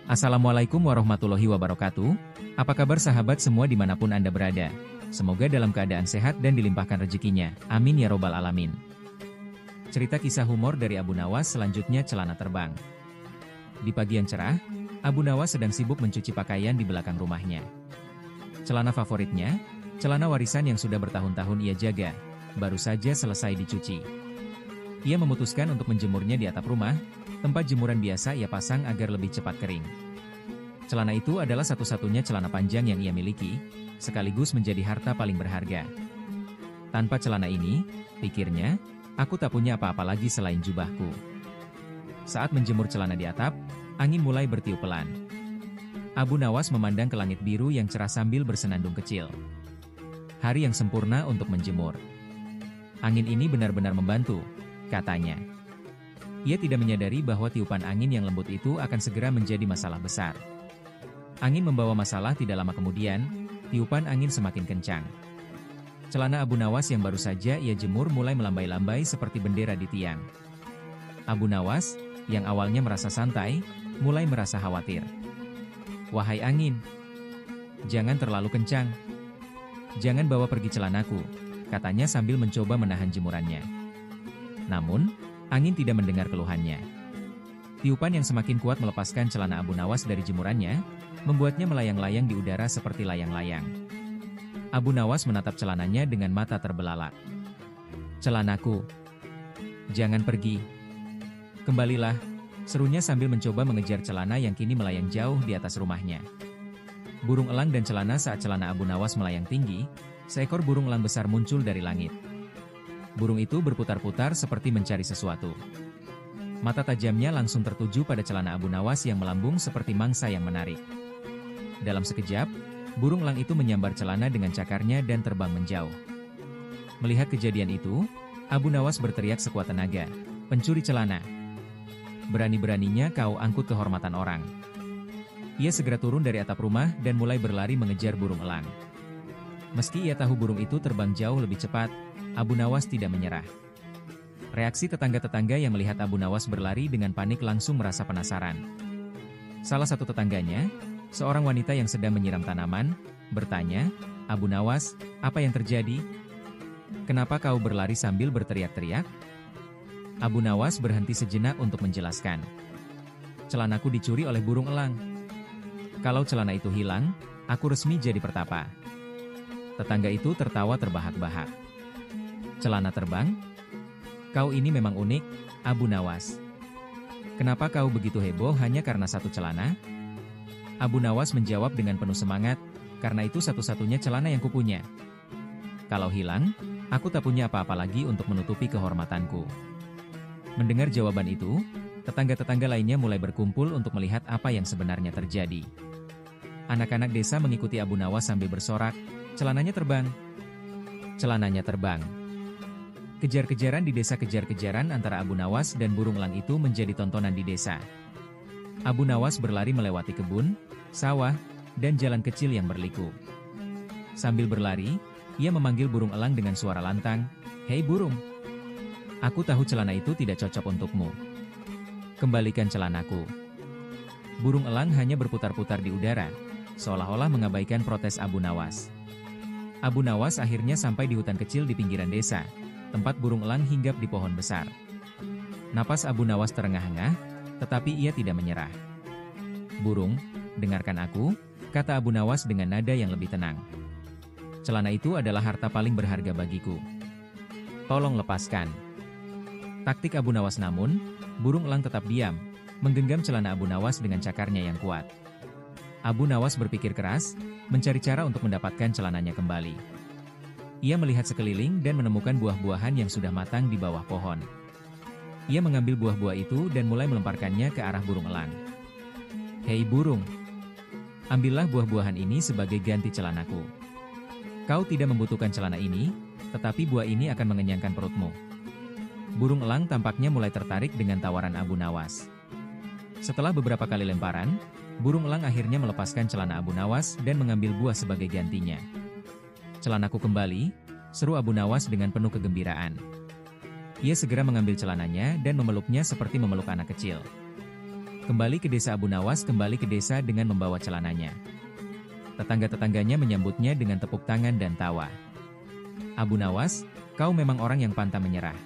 Assalamualaikum warahmatullahi wabarakatuh. Apa kabar sahabat semua dimanapun Anda berada? Semoga dalam keadaan sehat dan dilimpahkan rezekinya. Amin ya robbal alamin. Cerita kisah humor dari Abu Nawas selanjutnya celana terbang. Di pagi yang cerah, Abu Nawas sedang sibuk mencuci pakaian di belakang rumahnya. Celana favoritnya, celana warisan yang sudah bertahun-tahun ia jaga, baru saja selesai dicuci. Ia memutuskan untuk menjemurnya di atap rumah, tempat jemuran biasa ia pasang agar lebih cepat kering. Celana itu adalah satu-satunya celana panjang yang ia miliki, sekaligus menjadi harta paling berharga. Tanpa celana ini, pikirnya, aku tak punya apa-apa lagi selain jubahku. Saat menjemur celana di atap, angin mulai bertiup pelan. Abu Nawas memandang ke langit biru yang cerah sambil bersenandung kecil. Hari yang sempurna untuk menjemur. Angin ini benar-benar membantu, katanya. Ia tidak menyadari bahwa tiupan angin yang lembut itu akan segera menjadi masalah besar. Angin membawa masalah tidak lama kemudian, tiupan angin semakin kencang. Celana Abu Nawas yang baru saja ia jemur mulai melambai-lambai seperti bendera di tiang. Abu Nawas, yang awalnya merasa santai, mulai merasa khawatir. Wahai angin, jangan terlalu kencang. Jangan bawa pergi celanaku, katanya sambil mencoba menahan jemurannya. Namun, angin tidak mendengar keluhannya. Tiupan yang semakin kuat melepaskan celana Abu Nawas dari jemurannya, membuatnya melayang-layang di udara seperti layang-layang. Abu Nawas menatap celananya dengan mata terbelalak. Celanaku, jangan pergi. Kembalilah, serunya sambil mencoba mengejar celana yang kini melayang jauh di atas rumahnya. Burung elang dan celana. Saat celana Abu Nawas melayang tinggi, seekor burung elang besar muncul dari langit. Burung itu berputar-putar seperti mencari sesuatu. Mata tajamnya langsung tertuju pada celana Abu Nawas yang melambung seperti mangsa yang menarik. Dalam sekejap, burung elang itu menyambar celana dengan cakarnya dan terbang menjauh. Melihat kejadian itu, Abu Nawas berteriak sekuat tenaga, "Pencuri celana! Berani-beraninya kau angkut kehormatan orang." Ia segera turun dari atap rumah dan mulai berlari mengejar burung elang. Meski ia tahu burung itu terbang jauh lebih cepat, Abu Nawas tidak menyerah. Reaksi tetangga-tetangga yang melihat Abu Nawas berlari dengan panik langsung merasa penasaran. Salah satu tetangganya, seorang wanita yang sedang menyiram tanaman, bertanya, "Abu Nawas, apa yang terjadi? Kenapa kau berlari sambil berteriak-teriak?" Abu Nawas berhenti sejenak untuk menjelaskan. "Celanaku dicuri oleh burung elang. Kalau celana itu hilang, aku resmi jadi pertapa." Tetangga itu tertawa terbahak-bahak. "Celana terbang? Kau ini memang unik, Abu Nawas. Kenapa kau begitu heboh hanya karena satu celana?" Abu Nawas menjawab dengan penuh semangat, "Karena itu satu-satunya celana yang kupunya. Kalau hilang, aku tak punya apa-apa lagi untuk menutupi kehormatanku." Mendengar jawaban itu, tetangga-tetangga lainnya mulai berkumpul untuk melihat apa yang sebenarnya terjadi. Anak-anak desa mengikuti Abu Nawas sambil bersorak, "Celananya terbang! Celananya terbang!" Kejar-kejaran di desa. Kejar-kejaran antara Abu Nawas dan burung elang itu menjadi tontonan di desa. Abu Nawas berlari melewati kebun, sawah, dan jalan kecil yang berliku. Sambil berlari, ia memanggil burung elang dengan suara lantang, "Hei burung! Aku tahu celana itu tidak cocok untukmu. Kembalikan celanaku." Burung elang hanya berputar-putar di udara, seolah-olah mengabaikan protes Abu Nawas. Abu Nawas akhirnya sampai di hutan kecil di pinggiran desa, tempat burung elang hinggap di pohon besar. Napas Abu Nawas terengah-engah, tetapi ia tidak menyerah. "Burung, dengarkan aku," kata Abu Nawas dengan nada yang lebih tenang. "Celana itu adalah harta paling berharga bagiku. Tolong lepaskan." Taktik Abu Nawas. Namun, burung elang tetap diam, menggenggam celana Abu Nawas dengan cakarnya yang kuat. Abu Nawas berpikir keras, mencari cara untuk mendapatkan celananya kembali. Ia melihat sekeliling dan menemukan buah-buahan yang sudah matang di bawah pohon. Ia mengambil buah-buah itu dan mulai melemparkannya ke arah burung elang. "Hei burung, ambillah buah-buahan ini sebagai ganti celanaku. Kau tidak membutuhkan celana ini, tetapi buah ini akan mengenyangkan perutmu." Burung elang tampaknya mulai tertarik dengan tawaran Abu Nawas. Setelah beberapa kali lemparan, burung elang akhirnya melepaskan celana Abu Nawas dan mengambil buah sebagai gantinya. "Celanaku kembali," seru Abu Nawas dengan penuh kegembiraan. Ia segera mengambil celananya dan memeluknya seperti memeluk anak kecil. Kembali ke desa, Abu Nawas kembali ke desa dengan membawa celananya. Tetangga-tetangganya menyambutnya dengan tepuk tangan dan tawa. "Abu Nawas, kau memang orang yang pantang menyerah.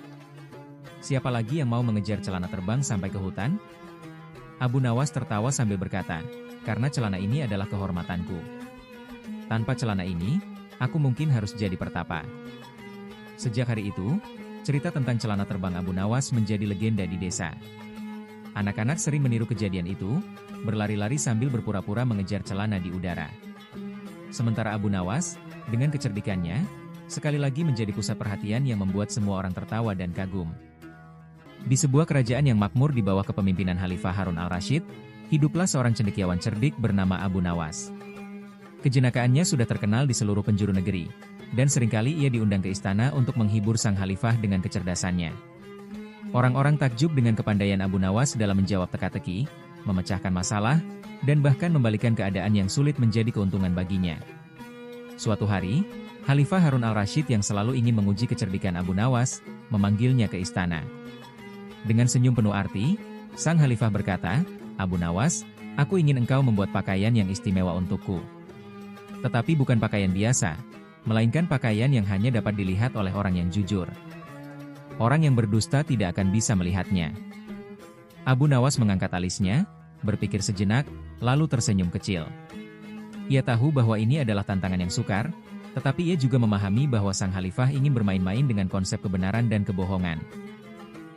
Siapa lagi yang mau mengejar celana terbang sampai ke hutan?" Abu Nawas tertawa sambil berkata, "Karena celana ini adalah kehormatanku. Tanpa celana ini, aku mungkin harus jadi pertapa." Sejak hari itu, cerita tentang celana terbang Abu Nawas menjadi legenda di desa. Anak-anak sering meniru kejadian itu, berlari-lari sambil berpura-pura mengejar celana di udara. Sementara Abu Nawas, dengan kecerdikannya, sekali lagi menjadi pusat perhatian yang membuat semua orang tertawa dan kagum. Di sebuah kerajaan yang makmur di bawah kepemimpinan Khalifah Harun al-Rasyid, hiduplah seorang cendekiawan cerdik bernama Abu Nawas. Kejenakaannya sudah terkenal di seluruh penjuru negeri, dan seringkali ia diundang ke istana untuk menghibur sang khalifah dengan kecerdasannya. Orang-orang takjub dengan kepandaian Abu Nawas dalam menjawab teka-teki, memecahkan masalah, dan bahkan membalikan keadaan yang sulit menjadi keuntungan baginya. Suatu hari, Khalifah Harun al-Rasyid yang selalu ingin menguji kecerdikan Abu Nawas, memanggilnya ke istana. Dengan senyum penuh arti, sang khalifah berkata, "Abu Nawas, aku ingin engkau membuat pakaian yang istimewa untukku. Tetapi bukan pakaian biasa, melainkan pakaian yang hanya dapat dilihat oleh orang yang jujur. Orang yang berdusta tidak akan bisa melihatnya." Abu Nawas mengangkat alisnya, berpikir sejenak, lalu tersenyum kecil. Ia tahu bahwa ini adalah tantangan yang sukar, tetapi ia juga memahami bahwa sang khalifah ingin bermain-main dengan konsep kebenaran dan kebohongan.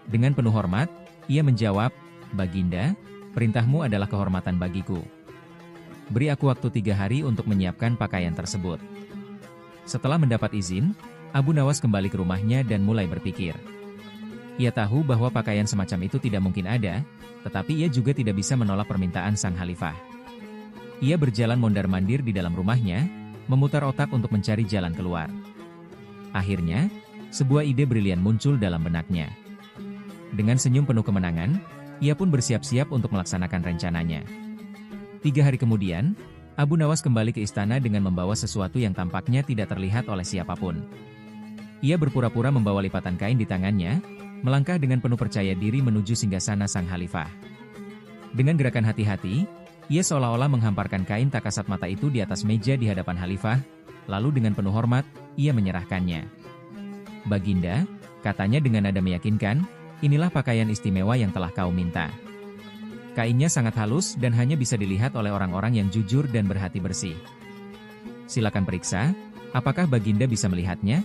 Dengan penuh hormat, ia menjawab, "Baginda, perintahmu adalah kehormatan bagiku. Beri aku waktu 3 hari untuk menyiapkan pakaian tersebut." Setelah mendapat izin, Abu Nawas kembali ke rumahnya dan mulai berpikir. Ia tahu bahwa pakaian semacam itu tidak mungkin ada, tetapi ia juga tidak bisa menolak permintaan sang khalifah. Ia berjalan mondar-mandir di dalam rumahnya, memutar otak untuk mencari jalan keluar. Akhirnya, sebuah ide brilian muncul dalam benaknya. Dengan senyum penuh kemenangan, ia pun bersiap-siap untuk melaksanakan rencananya. 3 hari kemudian, Abu Nawas kembali ke istana dengan membawa sesuatu yang tampaknya tidak terlihat oleh siapapun. Ia berpura-pura membawa lipatan kain di tangannya, melangkah dengan penuh percaya diri menuju singgasana sang khalifah. Dengan gerakan hati-hati, ia seolah-olah menghamparkan kain tak kasat mata itu di atas meja di hadapan khalifah, lalu dengan penuh hormat, ia menyerahkannya. "Baginda," katanya dengan nada meyakinkan, "inilah pakaian istimewa yang telah kau minta. Kainnya sangat halus dan hanya bisa dilihat oleh orang-orang yang jujur dan berhati bersih. Silakan periksa, apakah Baginda bisa melihatnya?"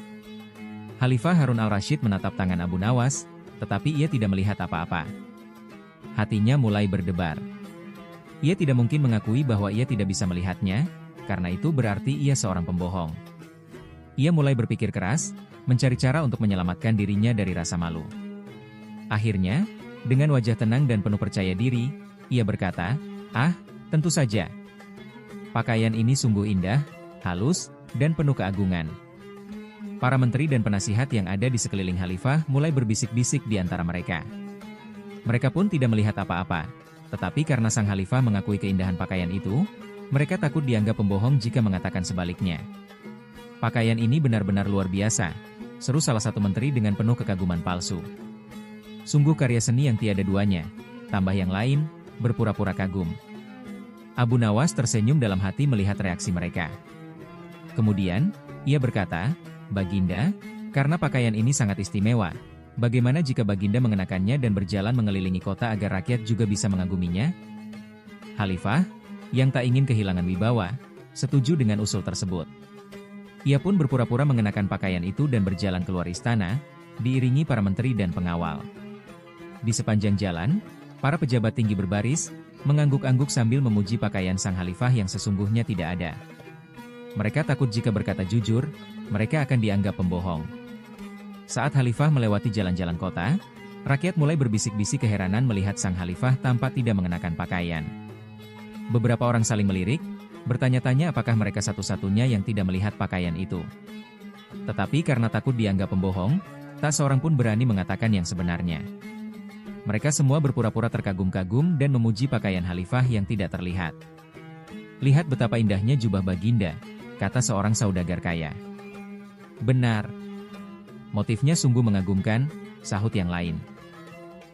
Khalifah Harun al-Rasyid menatap tangan Abu Nawas, tetapi ia tidak melihat apa-apa. Hatinya mulai berdebar. Ia tidak mungkin mengakui bahwa ia tidak bisa melihatnya, karena itu berarti ia seorang pembohong. Ia mulai berpikir keras, mencari cara untuk menyelamatkan dirinya dari rasa malu. Akhirnya, dengan wajah tenang dan penuh percaya diri, ia berkata, "Ah, tentu saja. Pakaian ini sungguh indah, halus, dan penuh keagungan." Para menteri dan penasihat yang ada di sekeliling khalifah mulai berbisik-bisik di antara mereka. Mereka pun tidak melihat apa-apa, tetapi karena sang khalifah mengakui keindahan pakaian itu, mereka takut dianggap pembohong jika mengatakan sebaliknya. "Pakaian ini benar-benar luar biasa," seru salah satu menteri dengan penuh kekaguman palsu. "Sungguh karya seni yang tiada duanya," tambah yang lain, berpura-pura kagum. Abu Nawas tersenyum dalam hati melihat reaksi mereka. Kemudian, ia berkata, "Baginda, karena pakaian ini sangat istimewa, bagaimana jika Baginda mengenakannya dan berjalan mengelilingi kota agar rakyat juga bisa mengaguminya?" Khalifah, yang tak ingin kehilangan wibawa, setuju dengan usul tersebut. Ia pun berpura-pura mengenakan pakaian itu dan berjalan keluar istana, diiringi para menteri dan pengawal. Di sepanjang jalan, para pejabat tinggi berbaris, mengangguk-angguk sambil memuji pakaian sang khalifah yang sesungguhnya tidak ada. Mereka takut jika berkata jujur, mereka akan dianggap pembohong. Saat khalifah melewati jalan-jalan kota, rakyat mulai berbisik-bisik keheranan melihat sang khalifah tampak tidak mengenakan pakaian. Beberapa orang saling melirik, bertanya-tanya apakah mereka satu-satunya yang tidak melihat pakaian itu. Tetapi karena takut dianggap pembohong, tak seorang pun berani mengatakan yang sebenarnya. Mereka semua berpura-pura terkagum-kagum dan memuji pakaian khalifah yang tidak terlihat. "Lihat betapa indahnya jubah Baginda," kata seorang saudagar kaya. "Benar. Motifnya sungguh mengagumkan," sahut yang lain.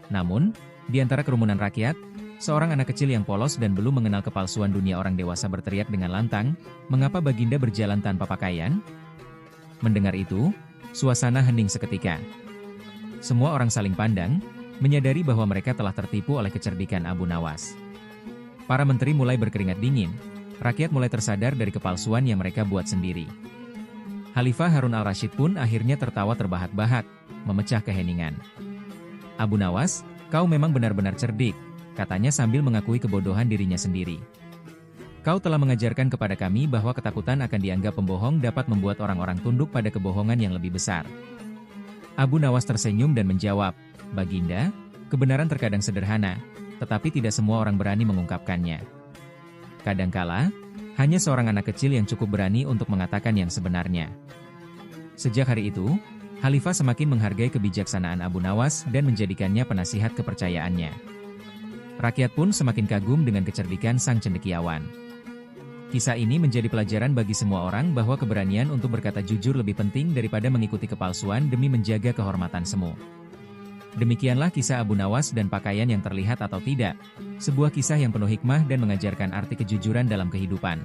Namun, di antara kerumunan rakyat, Seorang anak kecil yang polos dan belum mengenal kepalsuan dunia orang dewasa berteriak dengan lantang, "Mengapa Baginda berjalan tanpa pakaian?" Mendengar itu, suasana hening seketika. Semua orang saling pandang, menyadari bahwa mereka telah tertipu oleh kecerdikan Abu Nawas. Para menteri mulai berkeringat dingin, rakyat mulai tersadar dari kepalsuan yang mereka buat sendiri. Khalifah Harun al-Rasyid pun akhirnya tertawa terbahak-bahak, memecah keheningan. "Abu Nawas, kau memang benar-benar cerdik," katanya sambil mengakui kebodohan dirinya sendiri. "Kau telah mengajarkan kepada kami bahwa ketakutan akan dianggap pembohong dapat membuat orang-orang tunduk pada kebohongan yang lebih besar." Abu Nawas tersenyum dan menjawab, "Baginda, kebenaran terkadang sederhana, tetapi tidak semua orang berani mengungkapkannya. Kadangkala, hanya seorang anak kecil yang cukup berani untuk mengatakan yang sebenarnya." Sejak hari itu, Khalifah semakin menghargai kebijaksanaan Abu Nawas dan menjadikannya penasihat kepercayaannya. Rakyat pun semakin kagum dengan kecerdikan sang cendekiawan. Kisah ini menjadi pelajaran bagi semua orang bahwa keberanian untuk berkata jujur lebih penting daripada mengikuti kepalsuan demi menjaga kehormatan semu. Demikianlah kisah Abu Nawas dan pakaian yang terlihat atau tidak, sebuah kisah yang penuh hikmah dan mengajarkan arti kejujuran dalam kehidupan.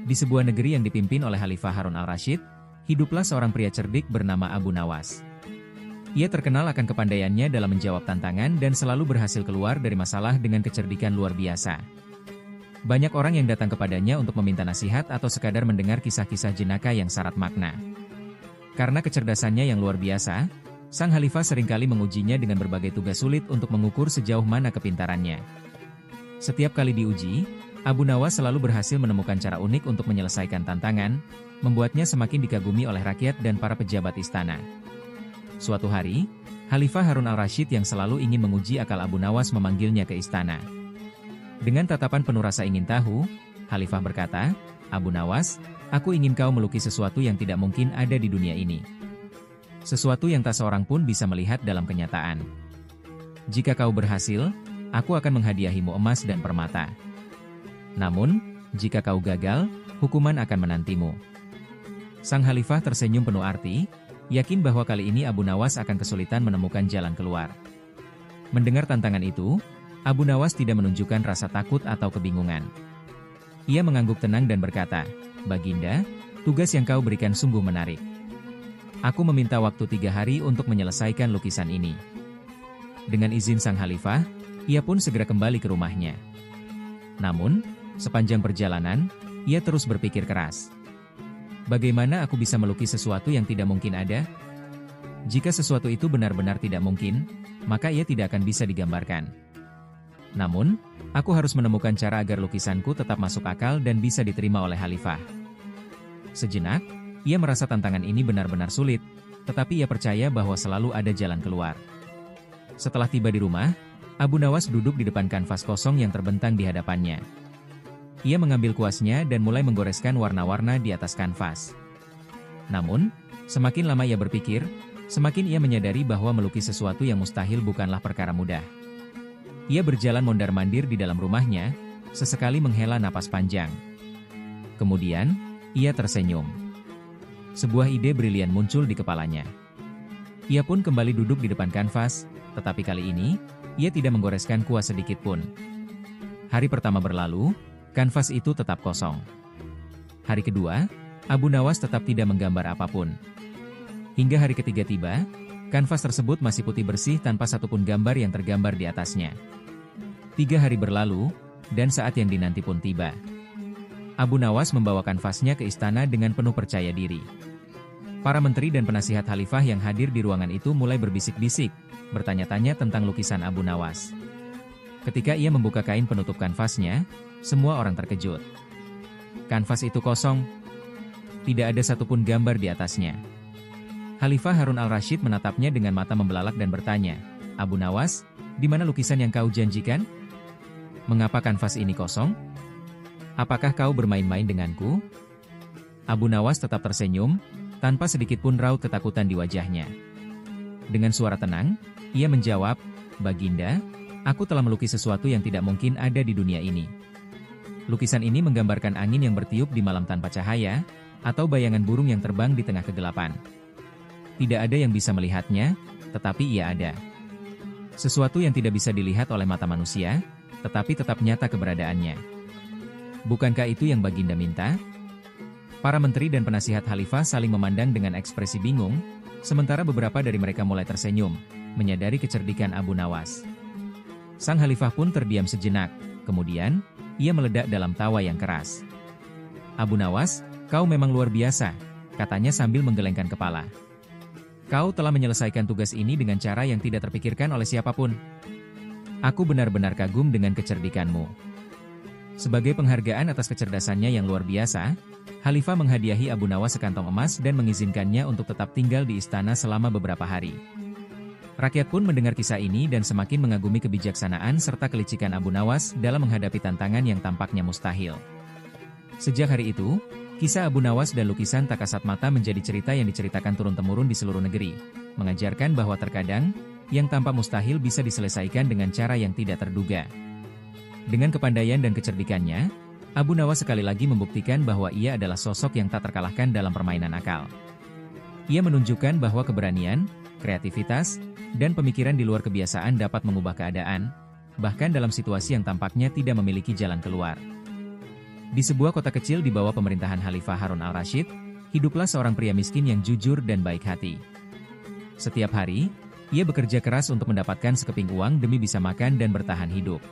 Di sebuah negeri yang dipimpin oleh Khalifah Harun al-Rasyid, hiduplah seorang pria cerdik bernama Abu Nawas. Ia terkenal akan kepandaiannya dalam menjawab tantangan dan selalu berhasil keluar dari masalah dengan kecerdikan luar biasa. Banyak orang yang datang kepadanya untuk meminta nasihat atau sekadar mendengar kisah-kisah jenaka yang syarat makna. Karena kecerdasannya yang luar biasa, sang khalifah seringkali mengujinya dengan berbagai tugas sulit untuk mengukur sejauh mana kepintarannya. Setiap kali diuji, Abu Nawas selalu berhasil menemukan cara unik untuk menyelesaikan tantangan, membuatnya semakin dikagumi oleh rakyat dan para pejabat istana. Suatu hari, Khalifah Harun al-Rasyid yang selalu ingin menguji akal Abu Nawas memanggilnya ke istana. Dengan tatapan penuh rasa ingin tahu, Khalifah berkata, "Abu Nawas, aku ingin kau melukis sesuatu yang tidak mungkin ada di dunia ini. Sesuatu yang tak seorang pun bisa melihat dalam kenyataan. Jika kau berhasil, aku akan menghadiahimu emas dan permata. Namun, jika kau gagal, hukuman akan menantimu." Sang Khalifah tersenyum penuh arti, yakin bahwa kali ini Abu Nawas akan kesulitan menemukan jalan keluar. Mendengar tantangan itu, Abu Nawas tidak menunjukkan rasa takut atau kebingungan. Ia mengangguk tenang dan berkata, "Baginda, tugas yang kau berikan sungguh menarik. Aku meminta waktu 3 hari untuk menyelesaikan lukisan ini." Dengan izin sang Khalifah, ia pun segera kembali ke rumahnya. Namun, sepanjang perjalanan, ia terus berpikir keras. Bagaimana aku bisa melukis sesuatu yang tidak mungkin ada? Jika sesuatu itu benar-benar tidak mungkin, maka ia tidak akan bisa digambarkan. Namun, aku harus menemukan cara agar lukisanku tetap masuk akal dan bisa diterima oleh Khalifah. Sejenak, ia merasa tantangan ini benar-benar sulit, tetapi ia percaya bahwa selalu ada jalan keluar. Setelah tiba di rumah, Abu Nawas duduk di depan kanvas kosong yang terbentang di hadapannya. Ia mengambil kuasnya dan mulai menggoreskan warna-warna di atas kanvas. Namun, semakin lama ia berpikir, semakin ia menyadari bahwa melukis sesuatu yang mustahil bukanlah perkara mudah. Ia berjalan mondar-mandir di dalam rumahnya, sesekali menghela napas panjang. Kemudian, ia tersenyum. Sebuah ide brilian muncul di kepalanya. Ia pun kembali duduk di depan kanvas, tetapi kali ini, ia tidak menggoreskan kuas sedikit pun. Hari pertama berlalu, kanvas itu tetap kosong. Hari kedua, Abu Nawas tetap tidak menggambar apapun. Hingga hari ketiga tiba, kanvas tersebut masih putih bersih tanpa satupun gambar yang tergambar di atasnya. 3 hari berlalu, dan saat yang dinanti pun tiba. Abu Nawas membawa kanvasnya ke istana dengan penuh percaya diri. Para menteri dan penasihat khalifah yang hadir di ruangan itu mulai berbisik-bisik, bertanya-tanya tentang lukisan Abu Nawas. Ketika ia membuka kain penutup kanvasnya, semua orang terkejut. Kanvas itu kosong. Tidak ada satupun gambar di atasnya. Khalifah Harun al-Rasyid menatapnya dengan mata membelalak dan bertanya, "Abu Nawas, di mana lukisan yang kau janjikan? Mengapa kanvas ini kosong? Apakah kau bermain-main denganku?" Abu Nawas tetap tersenyum, tanpa sedikit pun raut ketakutan di wajahnya. Dengan suara tenang, ia menjawab, "Baginda, aku telah melukis sesuatu yang tidak mungkin ada di dunia ini. Lukisan ini menggambarkan angin yang bertiup di malam tanpa cahaya, atau bayangan burung yang terbang di tengah kegelapan. Tidak ada yang bisa melihatnya, tetapi ia ada. Sesuatu yang tidak bisa dilihat oleh mata manusia, tetapi tetap nyata keberadaannya. Bukankah itu yang Baginda minta? Para menteri dan penasihat khalifah saling memandang dengan ekspresi bingung, sementara beberapa dari mereka mulai tersenyum, menyadari kecerdikan Abu Nawas. Sang khalifah pun terdiam sejenak, kemudian, ia meledak dalam tawa yang keras. "Abu Nawas, kau memang luar biasa," katanya sambil menggelengkan kepala. "Kau telah menyelesaikan tugas ini dengan cara yang tidak terpikirkan oleh siapapun. Aku benar-benar kagum dengan kecerdikanmu." Sebagai penghargaan atas kecerdasannya yang luar biasa, Khalifah menghadiahi Abu Nawas sekantong emas dan mengizinkannya untuk tetap tinggal di istana selama beberapa hari. Rakyat pun mendengar kisah ini dan semakin mengagumi kebijaksanaan serta kelicikan Abu Nawas dalam menghadapi tantangan yang tampaknya mustahil. Sejak hari itu, kisah Abu Nawas dan lukisan tak kasat mata menjadi cerita yang diceritakan turun-temurun di seluruh negeri, mengajarkan bahwa terkadang, yang tampak mustahil bisa diselesaikan dengan cara yang tidak terduga. Dengan kepandaian dan kecerdikannya, Abu Nawas sekali lagi membuktikan bahwa ia adalah sosok yang tak terkalahkan dalam permainan akal. Ia menunjukkan bahwa keberanian, kreativitas, dan pemikiran di luar kebiasaan dapat mengubah keadaan, bahkan dalam situasi yang tampaknya tidak memiliki jalan keluar. Di sebuah kota kecil di bawah pemerintahan Khalifah Harun al-Rasyid, hiduplah seorang pria miskin yang jujur dan baik hati. Setiap hari, ia bekerja keras untuk mendapatkan sekeping uang demi bisa makan dan bertahan hidup.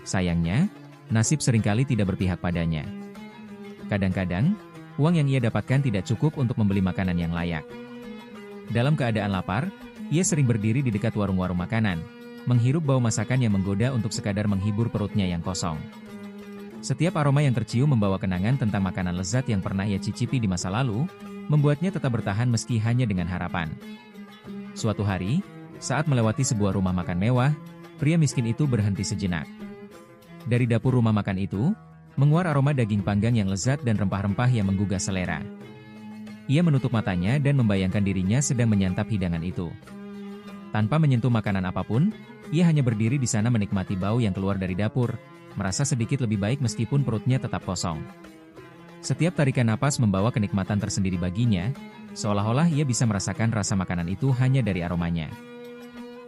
Sayangnya, nasib seringkali tidak berpihak padanya. Kadang-kadang, uang yang ia dapatkan tidak cukup untuk membeli makanan yang layak. Dalam keadaan lapar, ia sering berdiri di dekat warung-warung makanan, menghirup bau masakan yang menggoda untuk sekadar menghibur perutnya yang kosong. Setiap aroma yang tercium membawa kenangan tentang makanan lezat yang pernah ia cicipi di masa lalu, membuatnya tetap bertahan meski hanya dengan harapan. Suatu hari, saat melewati sebuah rumah makan mewah, pria miskin itu berhenti sejenak. Dari dapur rumah makan itu, menguar aroma daging panggang yang lezat dan rempah-rempah yang menggugah selera. Ia menutup matanya dan membayangkan dirinya sedang menyantap hidangan itu. Tanpa menyentuh makanan apapun, ia hanya berdiri di sana menikmati bau yang keluar dari dapur, merasa sedikit lebih baik meskipun perutnya tetap kosong. Setiap tarikan napas membawa kenikmatan tersendiri baginya, seolah-olah ia bisa merasakan rasa makanan itu hanya dari aromanya.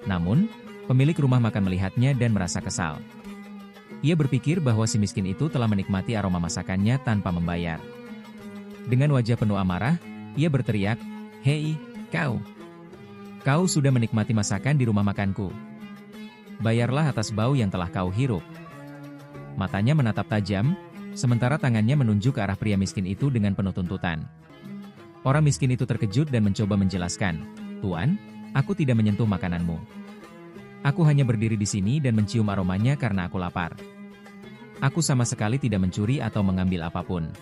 Namun, pemilik rumah makan melihatnya dan merasa kesal. Ia berpikir bahwa si miskin itu telah menikmati aroma masakannya tanpa membayar. Dengan wajah penuh amarah, ia berteriak, "Hei, kau! Kau sudah menikmati masakan di rumah makanku. Bayarlah atas bau yang telah kau hirup." Matanya menatap tajam, sementara tangannya menunjuk ke arah pria miskin itu dengan penuh tuntutan. Orang miskin itu terkejut dan mencoba menjelaskan, "Tuan, aku tidak menyentuh makananmu. Aku hanya berdiri di sini dan mencium aromanya karena aku lapar. Aku sama sekali tidak mencuri atau mengambil apapun."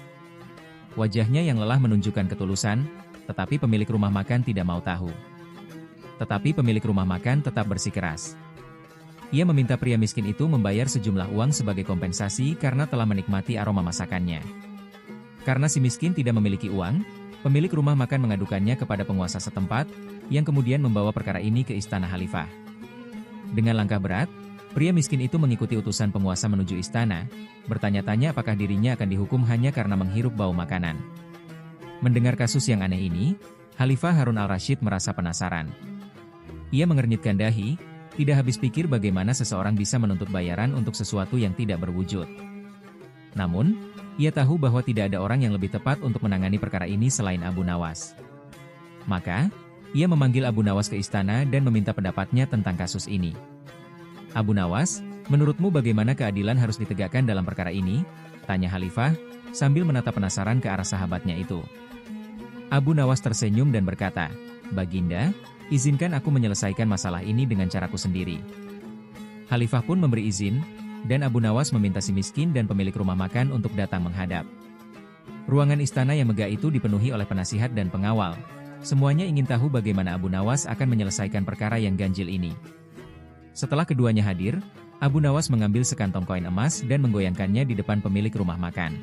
Wajahnya yang lelah menunjukkan ketulusan, tetapi pemilik rumah makan tidak mau tahu. Tetapi pemilik rumah makan tetap bersikeras. Ia meminta pria miskin itu membayar sejumlah uang sebagai kompensasi karena telah menikmati aroma masakannya. Karena si miskin tidak memiliki uang, pemilik rumah makan mengadukannya kepada penguasa setempat, yang kemudian membawa perkara ini ke istana Khalifah. Dengan langkah berat, pria miskin itu mengikuti utusan penguasa menuju istana, bertanya-tanya apakah dirinya akan dihukum hanya karena menghirup bau makanan. Mendengar kasus yang aneh ini, Khalifah Harun al-Rasyid merasa penasaran. Ia mengernyitkan dahi, tidak habis pikir bagaimana seseorang bisa menuntut bayaran untuk sesuatu yang tidak berwujud. Namun, ia tahu bahwa tidak ada orang yang lebih tepat untuk menangani perkara ini selain Abu Nawas. Maka, ia memanggil Abu Nawas ke istana dan meminta pendapatnya tentang kasus ini. "Abu Nawas, menurutmu bagaimana keadilan harus ditegakkan dalam perkara ini?" tanya Khalifah, sambil menatap penasaran ke arah sahabatnya itu. Abu Nawas tersenyum dan berkata, "Baginda, izinkan aku menyelesaikan masalah ini dengan caraku sendiri." Khalifah pun memberi izin, dan Abu Nawas meminta si miskin dan pemilik rumah makan untuk datang menghadap. Ruangan istana yang megah itu dipenuhi oleh penasihat dan pengawal. Semuanya ingin tahu bagaimana Abu Nawas akan menyelesaikan perkara yang ganjil ini. Setelah keduanya hadir, Abu Nawas mengambil sekantong koin emas dan menggoyangkannya di depan pemilik rumah makan.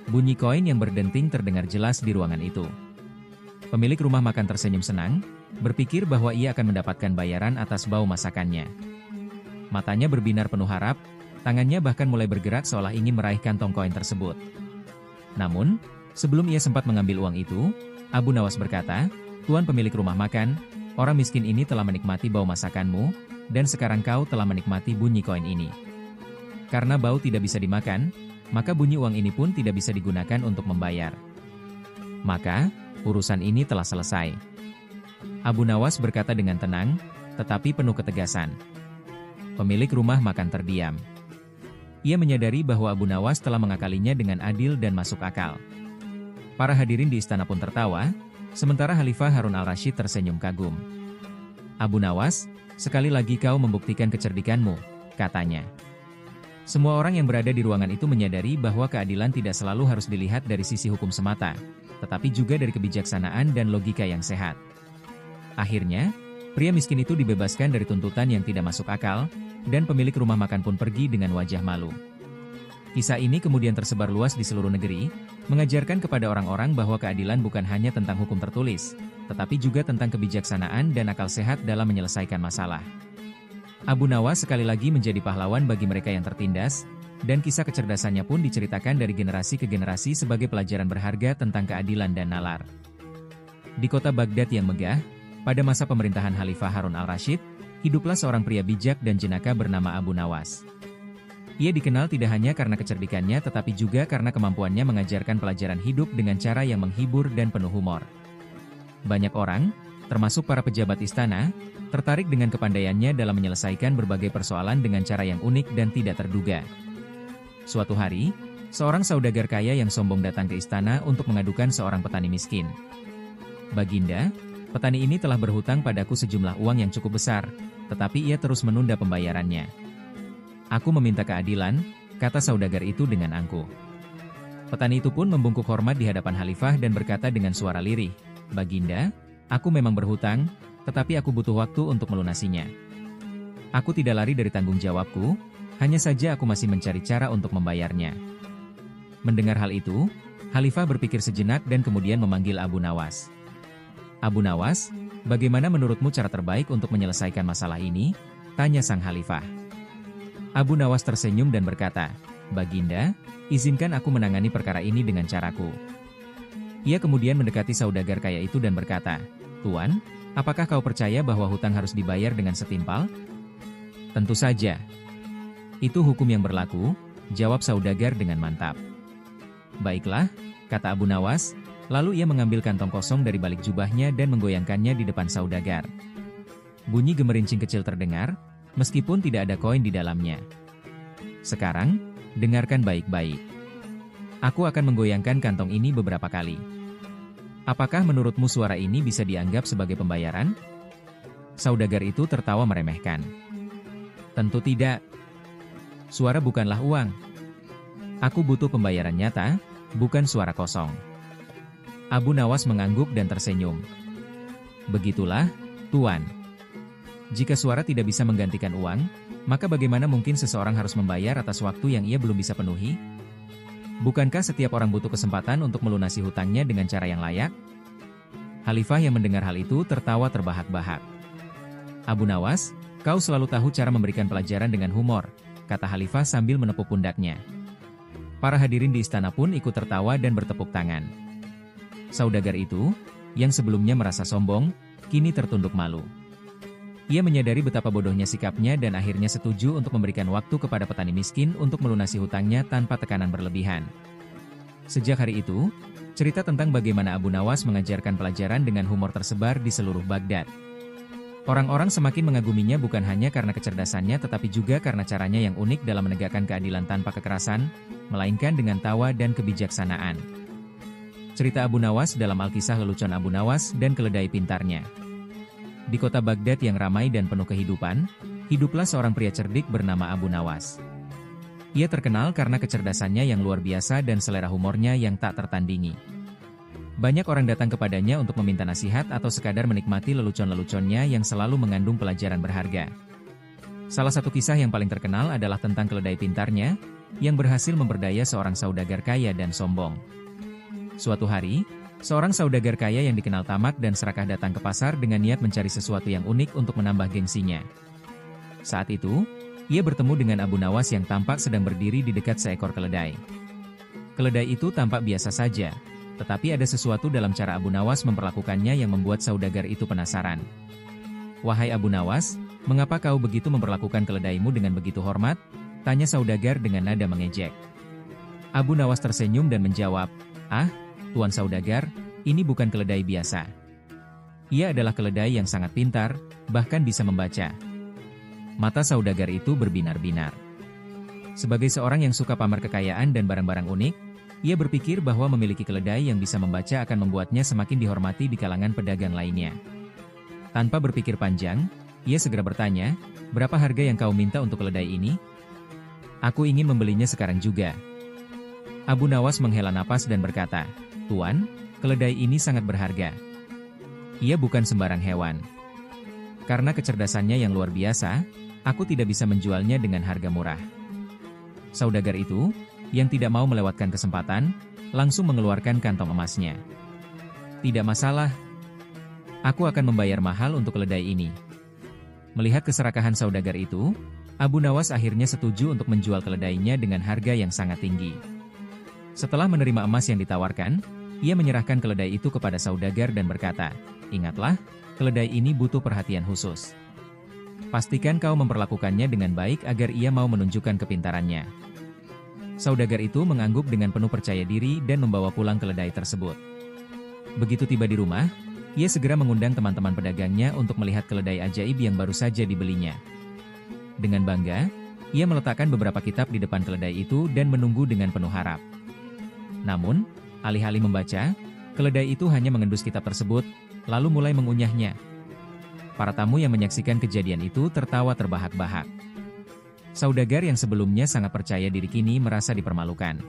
Bunyi koin yang berdenting terdengar jelas di ruangan itu. Pemilik rumah makan tersenyum senang, berpikir bahwa ia akan mendapatkan bayaran atas bau masakannya. Matanya berbinar penuh harap, tangannya bahkan mulai bergerak seolah ingin meraih kantong koin tersebut. Namun, sebelum ia sempat mengambil uang itu, Abu Nawas berkata, "Tuan pemilik rumah makan, Orang miskin ini telah menikmati bau masakanmu, dan sekarang kau telah menikmati bunyi koin ini. Karena bau tidak bisa dimakan, maka bunyi uang ini pun tidak bisa digunakan untuk membayar. Maka, urusan ini telah selesai. Abu Nawas berkata dengan tenang, tetapi penuh ketegasan. Pemilik rumah makan terdiam. Ia menyadari bahwa Abu Nawas telah mengakalinya dengan adil dan masuk akal. Para hadirin di istana pun tertawa, sementara Khalifah Harun al-Rasyid tersenyum kagum. Abu Nawas, sekali lagi kau membuktikan kecerdikanmu, katanya. Semua orang yang berada di ruangan itu menyadari bahwa keadilan tidak selalu harus dilihat dari sisi hukum semata, tetapi juga dari kebijaksanaan dan logika yang sehat. Akhirnya, pria miskin itu dibebaskan dari tuntutan yang tidak masuk akal, dan pemilik rumah makan pun pergi dengan wajah malu. Kisah ini kemudian tersebar luas di seluruh negeri, mengajarkan kepada orang-orang bahwa keadilan bukan hanya tentang hukum tertulis, tetapi juga tentang kebijaksanaan dan akal sehat dalam menyelesaikan masalah. Abu Nawas sekali lagi menjadi pahlawan bagi mereka yang tertindas, dan kisah kecerdasannya pun diceritakan dari generasi ke generasi sebagai pelajaran berharga tentang keadilan dan nalar. Di kota Baghdad yang megah, pada masa pemerintahan Khalifah Harun al-Rasyid, hiduplah seorang pria bijak dan jenaka bernama Abu Nawas. Ia dikenal tidak hanya karena kecerdikannya tetapi juga karena kemampuannya mengajarkan pelajaran hidup dengan cara yang menghibur dan penuh humor. Banyak orang, termasuk para pejabat istana, tertarik dengan kepandaiannya dalam menyelesaikan berbagai persoalan dengan cara yang unik dan tidak terduga. Suatu hari, seorang saudagar kaya yang sombong datang ke istana untuk mengadukan seorang petani miskin. Baginda, petani ini telah berhutang padaku sejumlah uang yang cukup besar, tetapi ia terus menunda pembayarannya. Aku meminta keadilan, kata saudagar itu dengan angkuh. Petani itu pun membungkuk hormat di hadapan Khalifah dan berkata dengan suara lirih, Baginda, aku memang berhutang, tetapi aku butuh waktu untuk melunasinya. Aku tidak lari dari tanggung jawabku, hanya saja aku masih mencari cara untuk membayarnya. Mendengar hal itu, Khalifah berpikir sejenak dan kemudian memanggil Abu Nawas. Abu Nawas, bagaimana menurutmu cara terbaik untuk menyelesaikan masalah ini? Tanya sang Khalifah. Abu Nawas tersenyum dan berkata, Baginda, izinkan aku menangani perkara ini dengan caraku. Ia kemudian mendekati saudagar kaya itu dan berkata, Tuan, apakah kau percaya bahwa hutang harus dibayar dengan setimpal? Tentu saja. Itu hukum yang berlaku, jawab saudagar dengan mantap. Baiklah, kata Abu Nawas, lalu ia mengambil kantong kosong dari balik jubahnya dan menggoyangkannya di depan saudagar. Bunyi gemerincing kecil terdengar, meskipun tidak ada koin di dalamnya. Sekarang, dengarkan baik-baik. Aku akan menggoyangkan kantong ini beberapa kali. Apakah menurutmu suara ini bisa dianggap sebagai pembayaran? Saudagar itu tertawa meremehkan. Tentu tidak. Suara bukanlah uang. Aku butuh pembayaran nyata, bukan suara kosong. Abu Nawas mengangguk dan tersenyum. Begitulah, Tuan. Jika suara tidak bisa menggantikan uang, maka bagaimana mungkin seseorang harus membayar atas waktu yang ia belum bisa penuhi? Bukankah setiap orang butuh kesempatan untuk melunasi hutangnya dengan cara yang layak? Khalifah yang mendengar hal itu tertawa terbahak-bahak. Abu Nawas, kau selalu tahu cara memberikan pelajaran dengan humor, kata Khalifah sambil menepuk pundaknya. Para hadirin di istana pun ikut tertawa dan bertepuk tangan. Saudagar itu, yang sebelumnya merasa sombong, kini tertunduk malu. Ia menyadari betapa bodohnya sikapnya dan akhirnya setuju untuk memberikan waktu kepada petani miskin untuk melunasi hutangnya tanpa tekanan berlebihan. Sejak hari itu, cerita tentang bagaimana Abu Nawas mengajarkan pelajaran dengan humor tersebar di seluruh Baghdad. Orang-orang semakin mengaguminya bukan hanya karena kecerdasannya tetapi juga karena caranya yang unik dalam menegakkan keadilan tanpa kekerasan, melainkan dengan tawa dan kebijaksanaan. Cerita Abu Nawas dalam Alkisah Lelucon Abu Nawas dan Keledai Pintarnya. Di kota Baghdad yang ramai dan penuh kehidupan, hiduplah seorang pria cerdik bernama Abu Nawas. Ia terkenal karena kecerdasannya yang luar biasa dan selera humornya yang tak tertandingi. Banyak orang datang kepadanya untuk meminta nasihat atau sekadar menikmati lelucon-leluconnya yang selalu mengandung pelajaran berharga. Salah satu kisah yang paling terkenal adalah tentang keledai pintarnya, yang berhasil memperdaya seorang saudagar kaya dan sombong. Suatu hari, seorang saudagar kaya yang dikenal tamak dan serakah datang ke pasar dengan niat mencari sesuatu yang unik untuk menambah gengsinya. Saat itu, ia bertemu dengan Abu Nawas yang tampak sedang berdiri di dekat seekor keledai. Keledai itu tampak biasa saja, Tetapi ada sesuatu dalam cara Abu Nawas memperlakukannya yang membuat saudagar itu penasaran. "Wahai Abu Nawas, mengapa kau begitu memperlakukan keledaimu dengan begitu hormat?" tanya saudagar dengan nada mengejek. Abu Nawas tersenyum dan menjawab, "Ah, Tuan Saudagar, ini bukan keledai biasa. Ia adalah keledai yang sangat pintar, bahkan bisa membaca." Mata saudagar itu berbinar-binar. Sebagai seorang yang suka pamer kekayaan dan barang-barang unik, ia berpikir bahwa memiliki keledai yang bisa membaca akan membuatnya semakin dihormati di kalangan pedagang lainnya. Tanpa berpikir panjang, ia segera bertanya, "Berapa harga yang kau minta untuk keledai ini?" "Aku ingin membelinya sekarang juga." Abu Nawas menghela napas dan berkata, "Tuan, keledai ini sangat berharga. Ia bukan sembarang hewan. Karena kecerdasannya yang luar biasa, aku tidak bisa menjualnya dengan harga murah." Saudagar itu, yang tidak mau melewatkan kesempatan, langsung mengeluarkan kantong emasnya. "Tidak masalah. Aku akan membayar mahal untuk keledai ini." Melihat keserakahan saudagar itu, Abu Nawas akhirnya setuju untuk menjual keledainya dengan harga yang sangat tinggi. Setelah menerima emas yang ditawarkan, ia menyerahkan keledai itu kepada saudagar dan berkata, "Ingatlah, keledai ini butuh perhatian khusus. Pastikan kau memperlakukannya dengan baik agar ia mau menunjukkan kepintarannya." Saudagar itu mengangguk dengan penuh percaya diri dan membawa pulang keledai tersebut. Begitu tiba di rumah, ia segera mengundang teman-teman pedagangnya untuk melihat keledai ajaib yang baru saja dibelinya. Dengan bangga, ia meletakkan beberapa kitab di depan keledai itu dan menunggu dengan penuh harap. Namun, alih-alih membaca, keledai itu hanya mengendus kitab tersebut, lalu mulai mengunyahnya. Para tamu yang menyaksikan kejadian itu tertawa terbahak-bahak. Saudagar yang sebelumnya sangat percaya diri kini merasa dipermalukan.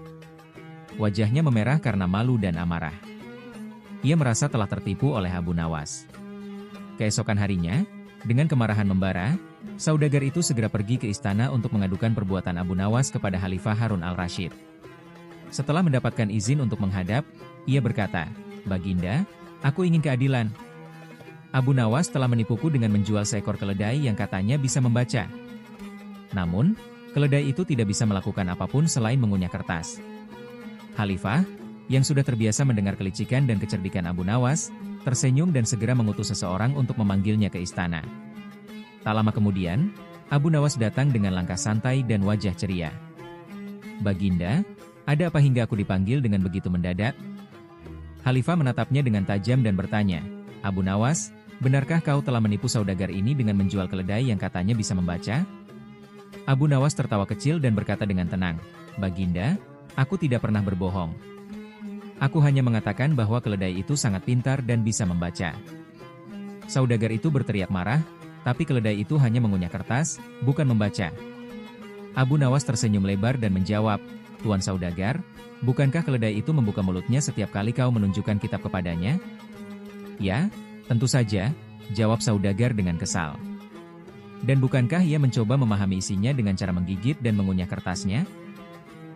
Wajahnya memerah karena malu dan amarah. Ia merasa telah tertipu oleh Abu Nawas. Keesokan harinya, dengan kemarahan membara, saudagar itu segera pergi ke istana untuk mengadukan perbuatan Abu Nawas kepada Khalifah Harun al-Rasyid. Setelah mendapatkan izin untuk menghadap, ia berkata, "Baginda, aku ingin keadilan. Abu Nawas telah menipuku dengan menjual seekor keledai yang katanya bisa membaca. Namun, keledai itu tidak bisa melakukan apapun selain mengunyah kertas." Khalifah, yang sudah terbiasa mendengar kelicikan dan kecerdikan Abu Nawas, tersenyum dan segera mengutus seseorang untuk memanggilnya ke istana. Tak lama kemudian, Abu Nawas datang dengan langkah santai dan wajah ceria. "Baginda, ada apa hingga aku dipanggil dengan begitu mendadak?" Khalifah menatapnya dengan tajam dan bertanya, "Abu Nawas, benarkah kau telah menipu saudagar ini dengan menjual keledai yang katanya bisa membaca?" Abu Nawas tertawa kecil dan berkata dengan tenang, "Baginda, aku tidak pernah berbohong. Aku hanya mengatakan bahwa keledai itu sangat pintar dan bisa membaca." Saudagar itu berteriak marah, tapi keledai itu hanya mengunyah kertas, bukan membaca. Abu Nawas tersenyum lebar dan menjawab, "Tuan Saudagar, bukankah keledai itu membuka mulutnya setiap kali kau menunjukkan kitab kepadanya?" "Ya, tentu saja," jawab saudagar dengan kesal. "Dan bukankah ia mencoba memahami isinya dengan cara menggigit dan mengunyah kertasnya?"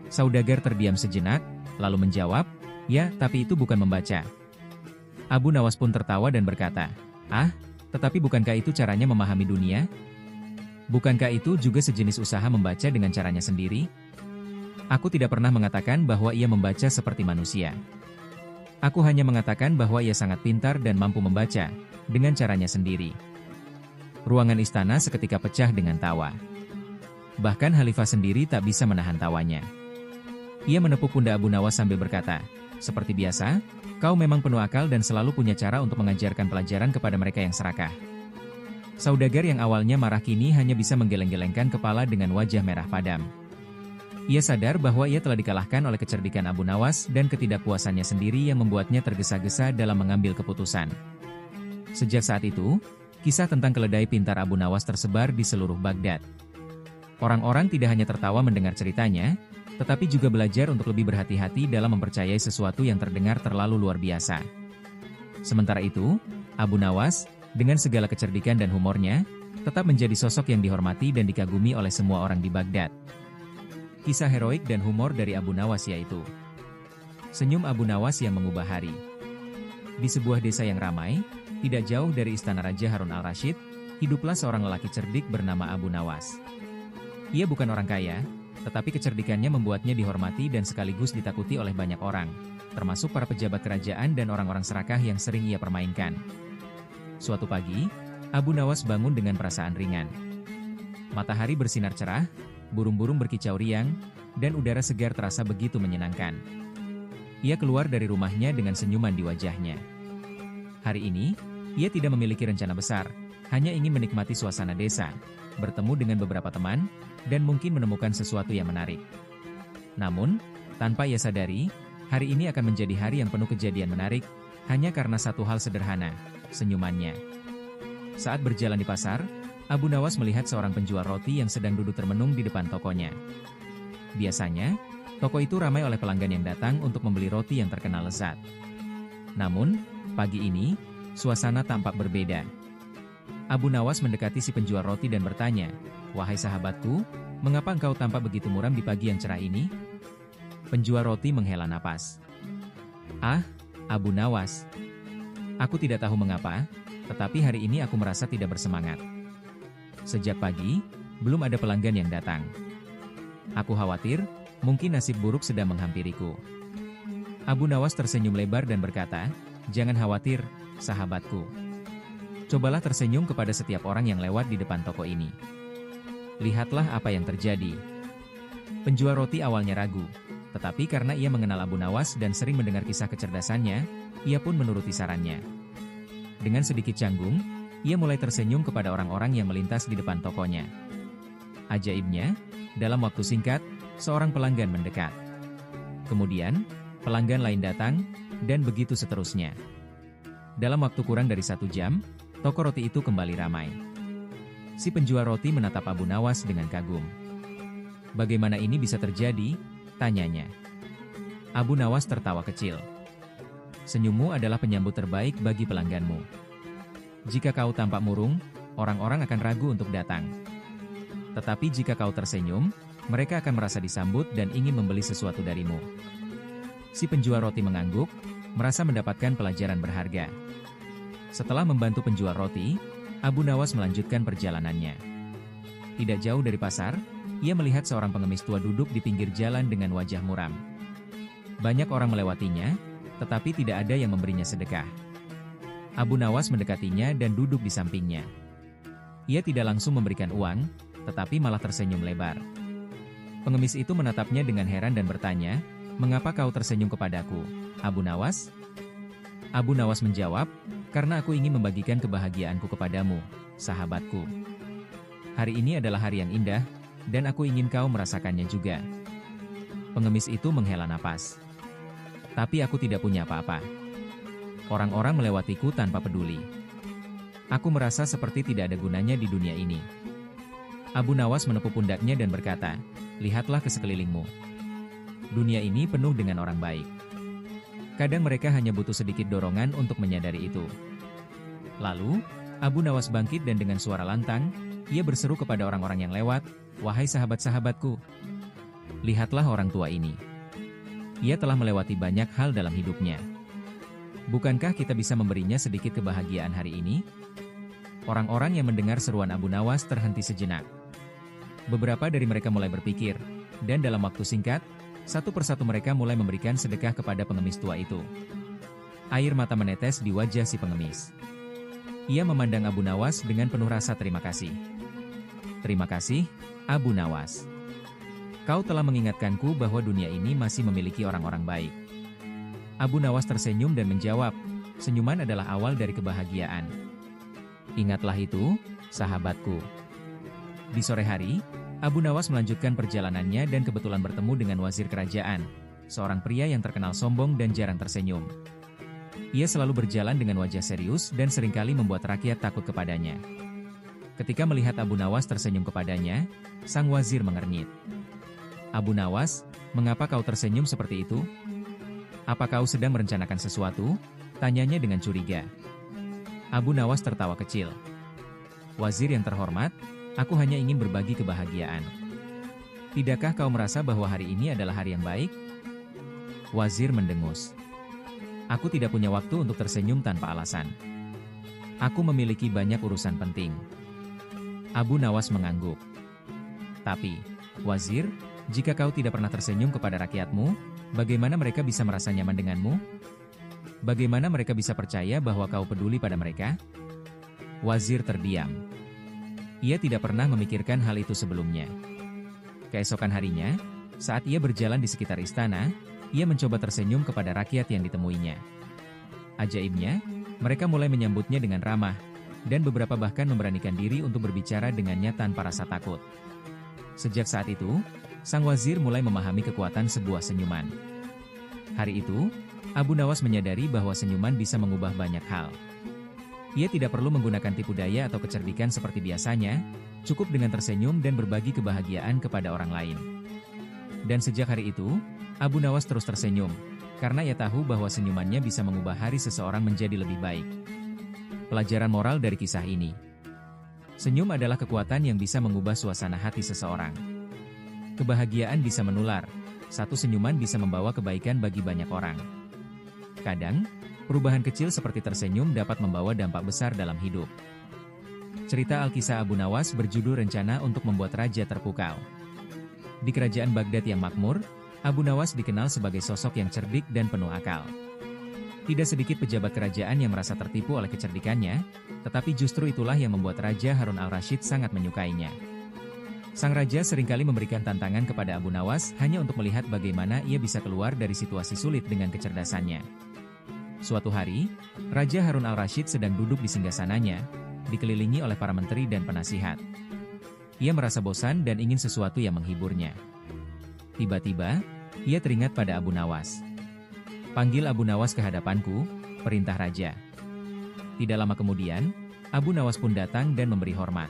Saudagar terdiam sejenak, lalu menjawab, "Ya, tapi itu bukan membaca." Abu Nawas pun tertawa dan berkata, "Ah, tetapi bukankah itu caranya memahami dunia? Bukankah itu juga sejenis usaha membaca dengan caranya sendiri? Aku tidak pernah mengatakan bahwa ia membaca seperti manusia. Aku hanya mengatakan bahwa ia sangat pintar dan mampu membaca, dengan caranya sendiri." Ruangan istana seketika pecah dengan tawa. Bahkan Khalifah sendiri tak bisa menahan tawanya. Ia menepuk pundak Abu Nawas sambil berkata, "Seperti biasa, kau memang penuh akal dan selalu punya cara untuk mengajarkan pelajaran kepada mereka yang serakah." Saudagar yang awalnya marah kini hanya bisa menggeleng-gelengkan kepala dengan wajah merah padam. Ia sadar bahwa ia telah dikalahkan oleh kecerdikan Abu Nawas dan ketidakpuasannya sendiri yang membuatnya tergesa-gesa dalam mengambil keputusan. Sejak saat itu, kisah tentang keledai pintar Abu Nawas tersebar di seluruh Baghdad. Orang-orang tidak hanya tertawa mendengar ceritanya, tetapi juga belajar untuk lebih berhati-hati dalam mempercayai sesuatu yang terdengar terlalu luar biasa. Sementara itu, Abu Nawas, dengan segala kecerdikan dan humornya, tetap menjadi sosok yang dihormati dan dikagumi oleh semua orang di Baghdad. Kisah heroik dan humor dari Abu Nawas yaitu senyum Abu Nawas yang mengubah hari. Di sebuah desa yang ramai, tidak jauh dari istana Raja Harun al-Rasyid, hiduplah seorang lelaki cerdik bernama Abu Nawas. Ia bukan orang kaya, Tetapi kecerdikannya membuatnya dihormati dan sekaligus ditakuti oleh banyak orang, termasuk para pejabat kerajaan dan orang-orang serakah yang sering ia permainkan. Suatu pagi, Abu Nawas bangun dengan perasaan ringan. Matahari bersinar cerah, burung-burung berkicau riang, dan udara segar terasa begitu menyenangkan. Ia keluar dari rumahnya dengan senyuman di wajahnya. Hari ini, ia tidak memiliki rencana besar, hanya ingin menikmati suasana desa, bertemu dengan beberapa teman, dan mungkin menemukan sesuatu yang menarik. Namun, tanpa ia sadari, hari ini akan menjadi hari yang penuh kejadian menarik, hanya karena satu hal sederhana, senyumannya. Saat berjalan di pasar, Abu Nawas melihat seorang penjual roti yang sedang duduk termenung di depan tokonya. Biasanya, toko itu ramai oleh pelanggan yang datang untuk membeli roti yang terkenal lezat. Namun, pagi ini, suasana tampak berbeda. Abu Nawas mendekati si penjual roti dan bertanya, "Wahai sahabatku, mengapa engkau tampak begitu muram di pagi yang cerah ini?" Penjual roti menghela napas. "Ah, Abu Nawas. Aku tidak tahu mengapa, tetapi hari ini aku merasa tidak bersemangat. Sejak pagi, belum ada pelanggan yang datang. Aku khawatir, mungkin nasib buruk sedang menghampiriku." Abu Nawas tersenyum lebar dan berkata, "Jangan khawatir, sahabatku. Cobalah tersenyum kepada setiap orang yang lewat di depan toko ini. Lihatlah apa yang terjadi." Penjual roti awalnya ragu, tetapi karena ia mengenal Abu Nawas dan sering mendengar kisah kecerdasannya, ia pun menuruti sarannya. Dengan sedikit canggung, ia mulai tersenyum kepada orang-orang yang melintas di depan tokonya. Ajaibnya, dalam waktu singkat, seorang pelanggan mendekat. Kemudian, pelanggan lain datang, dan begitu seterusnya. Dalam waktu kurang dari 1 jam, toko roti itu kembali ramai. Si penjual roti menatap Abu Nawas dengan kagum. "Bagaimana ini bisa terjadi?" tanyanya. Abu Nawas tertawa kecil. "Senyummu adalah penyambut terbaik bagi pelangganmu. Jika kau tampak murung, orang-orang akan ragu untuk datang. Tetapi jika kau tersenyum, mereka akan merasa disambut dan ingin membeli sesuatu darimu." Si penjual roti mengangguk, merasa mendapatkan pelajaran berharga. Setelah membantu penjual roti, Abu Nawas melanjutkan perjalanannya. Tidak jauh dari pasar, ia melihat seorang pengemis tua duduk di pinggir jalan dengan wajah muram. Banyak orang melewatinya, tetapi tidak ada yang memberinya sedekah. Abu Nawas mendekatinya dan duduk di sampingnya. Ia tidak langsung memberikan uang, tetapi malah tersenyum lebar. Pengemis itu menatapnya dengan heran dan bertanya, "Mengapa kau tersenyum kepadaku, Abu Nawas?" Abu Nawas menjawab, "Karena aku ingin membagikan kebahagiaanku kepadamu, sahabatku. Hari ini adalah hari yang indah, dan aku ingin kau merasakannya juga." Pengemis itu menghela napas. "Tapi aku tidak punya apa-apa. Orang-orang melewatiku tanpa peduli. Aku merasa seperti tidak ada gunanya di dunia ini." Abu Nawas menepuk pundaknya dan berkata, "Lihatlah ke sekelilingmu. Dunia ini penuh dengan orang baik. Kadang mereka hanya butuh sedikit dorongan untuk menyadari itu." Lalu, Abu Nawas bangkit dan dengan suara lantang, ia berseru kepada orang-orang yang lewat, "Wahai sahabat-sahabatku, lihatlah orang tua ini. Ia telah melewati banyak hal dalam hidupnya. Bukankah kita bisa memberinya sedikit kebahagiaan hari ini?" Orang-orang yang mendengar seruan Abu Nawas terhenti sejenak. Beberapa dari mereka mulai berpikir, dan dalam waktu singkat, satu persatu mereka mulai memberikan sedekah kepada pengemis tua itu. Air mata menetes di wajah si pengemis. Ia memandang Abu Nawas dengan penuh rasa terima kasih. "Terima kasih, Abu Nawas. Kau telah mengingatkanku bahwa dunia ini masih memiliki orang-orang baik." Abu Nawas tersenyum dan menjawab, "Senyuman adalah awal dari kebahagiaan. Ingatlah itu, sahabatku." Di sore hari, Abu Nawas melanjutkan perjalanannya dan kebetulan bertemu dengan wazir kerajaan, seorang pria yang terkenal sombong dan jarang tersenyum. Ia selalu berjalan dengan wajah serius dan seringkali membuat rakyat takut kepadanya. Ketika melihat Abu Nawas tersenyum kepadanya, sang wazir mengernyit. "Abu Nawas, mengapa kau tersenyum seperti itu? Apa kau sedang merencanakan sesuatu?" tanyanya dengan curiga. Abu Nawas tertawa kecil. "Wazir yang terhormat, aku hanya ingin berbagi kebahagiaan. Tidakkah kau merasa bahwa hari ini adalah hari yang baik?" Wazir mendengus. "Aku tidak punya waktu untuk tersenyum tanpa alasan. Aku memiliki banyak urusan penting." Abu Nawas mengangguk. "Tapi, Wazir, Jika kau tidak pernah tersenyum kepada rakyatmu, bagaimana mereka bisa merasa nyaman denganmu? Bagaimana mereka bisa percaya bahwa kau peduli pada mereka?" Wazir terdiam. Ia tidak pernah memikirkan hal itu sebelumnya. Keesokan harinya, saat ia berjalan di sekitar istana, ia mencoba tersenyum kepada rakyat yang ditemuinya. Ajaibnya, mereka mulai menyambutnya dengan ramah, dan beberapa bahkan memberanikan diri untuk berbicara dengannya tanpa rasa takut. Sejak saat itu, sang wazir mulai memahami kekuatan sebuah senyuman. Hari itu, Abu Nawas menyadari bahwa senyuman bisa mengubah banyak hal. Ia tidak perlu menggunakan tipu daya atau kecerdikan seperti biasanya, cukup dengan tersenyum dan berbagi kebahagiaan kepada orang lain. Dan sejak hari itu, Abu Nawas terus tersenyum, karena ia tahu bahwa senyumannya bisa mengubah hari seseorang menjadi lebih baik. Pelajaran moral dari kisah ini. Senyum adalah kekuatan yang bisa mengubah suasana hati seseorang. Kebahagiaan bisa menular, satu senyuman bisa membawa kebaikan bagi banyak orang. Kadang, perubahan kecil seperti tersenyum dapat membawa dampak besar dalam hidup. Cerita Alkisah Abu Nawas berjudul Rencana untuk Membuat Raja Terpukau. Di kerajaan Baghdad yang makmur, Abu Nawas dikenal sebagai sosok yang cerdik dan penuh akal. Tidak sedikit pejabat kerajaan yang merasa tertipu oleh kecerdikannya, tetapi justru itulah yang membuat Raja Harun al-Rashid sangat menyukainya. Sang raja seringkali memberikan tantangan kepada Abu Nawas hanya untuk melihat bagaimana ia bisa keluar dari situasi sulit dengan kecerdasannya. Suatu hari, Raja Harun al-Rashid sedang duduk di singgasananya, dikelilingi oleh para menteri dan penasihat. Ia merasa bosan dan ingin sesuatu yang menghiburnya. Tiba-tiba, ia teringat pada Abu Nawas. "Panggil Abu Nawas ke hadapanku," perintah raja. Tidak lama kemudian, Abu Nawas pun datang dan memberi hormat.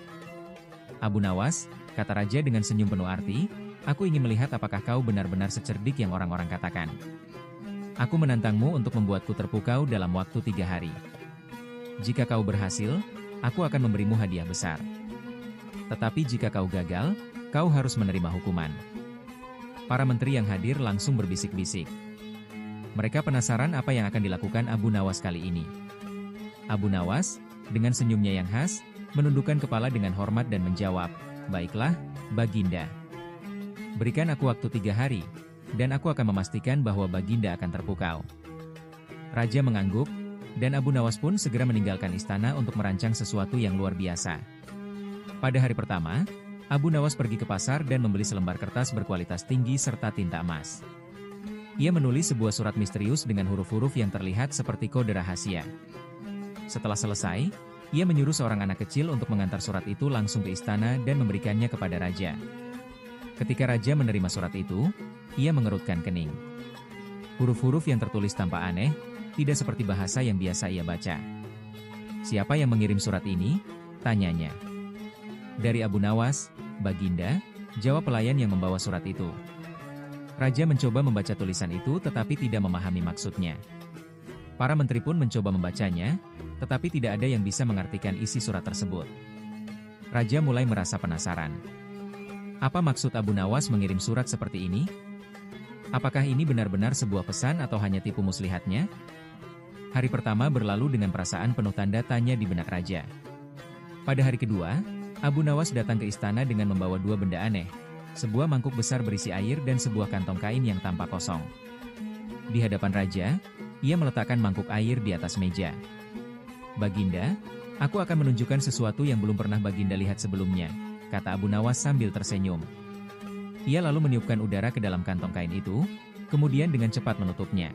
"Abu Nawas," kata raja dengan senyum penuh arti, "aku ingin melihat apakah kau benar-benar secerdik yang orang-orang katakan. Aku menantangmu untuk membuatku terpukau dalam waktu 3 hari. Jika kau berhasil, aku akan memberimu hadiah besar. Tetapi jika kau gagal, kau harus menerima hukuman." Para menteri yang hadir langsung berbisik-bisik. Mereka penasaran apa yang akan dilakukan Abu Nawas kali ini. Abu Nawas, dengan senyumnya yang khas, menundukkan kepala dengan hormat dan menjawab, "Baiklah, Baginda. Berikan aku waktu 3 hari. Dan aku akan memastikan bahwa Baginda akan terpukau." Raja mengangguk, dan Abu Nawas pun segera meninggalkan istana untuk merancang sesuatu yang luar biasa. Pada hari pertama, Abu Nawas pergi ke pasar dan membeli selembar kertas berkualitas tinggi serta tinta emas. Ia menulis sebuah surat misterius dengan huruf-huruf yang terlihat seperti kode rahasia. Setelah selesai, ia menyuruh seorang anak kecil untuk mengantar surat itu langsung ke istana dan memberikannya kepada raja. Ketika raja menerima surat itu, ia mengerutkan kening. Huruf-huruf yang tertulis tampak aneh, tidak seperti bahasa yang biasa ia baca. "Siapa yang mengirim surat ini?" tanyanya. "Dari Abu Nawas, Baginda," jawab pelayan yang membawa surat itu. Raja mencoba membaca tulisan itu tetapi tidak memahami maksudnya. Para menteri pun mencoba membacanya, tetapi tidak ada yang bisa mengartikan isi surat tersebut. Raja mulai merasa penasaran. Apa maksud Abu Nawas mengirim surat seperti ini? Apakah ini benar-benar sebuah pesan atau hanya tipu muslihatnya? Hari pertama berlalu dengan perasaan penuh tanda tanya di benak raja. Pada hari kedua, Abu Nawas datang ke istana dengan membawa 2 benda aneh, sebuah mangkuk besar berisi air dan sebuah kantong kain yang tampak kosong. Di hadapan raja, ia meletakkan mangkuk air di atas meja. "Baginda, aku akan menunjukkan sesuatu yang belum pernah Baginda lihat sebelumnya," kata Abu Nawas sambil tersenyum. Ia lalu meniupkan udara ke dalam kantong kain itu, kemudian dengan cepat menutupnya.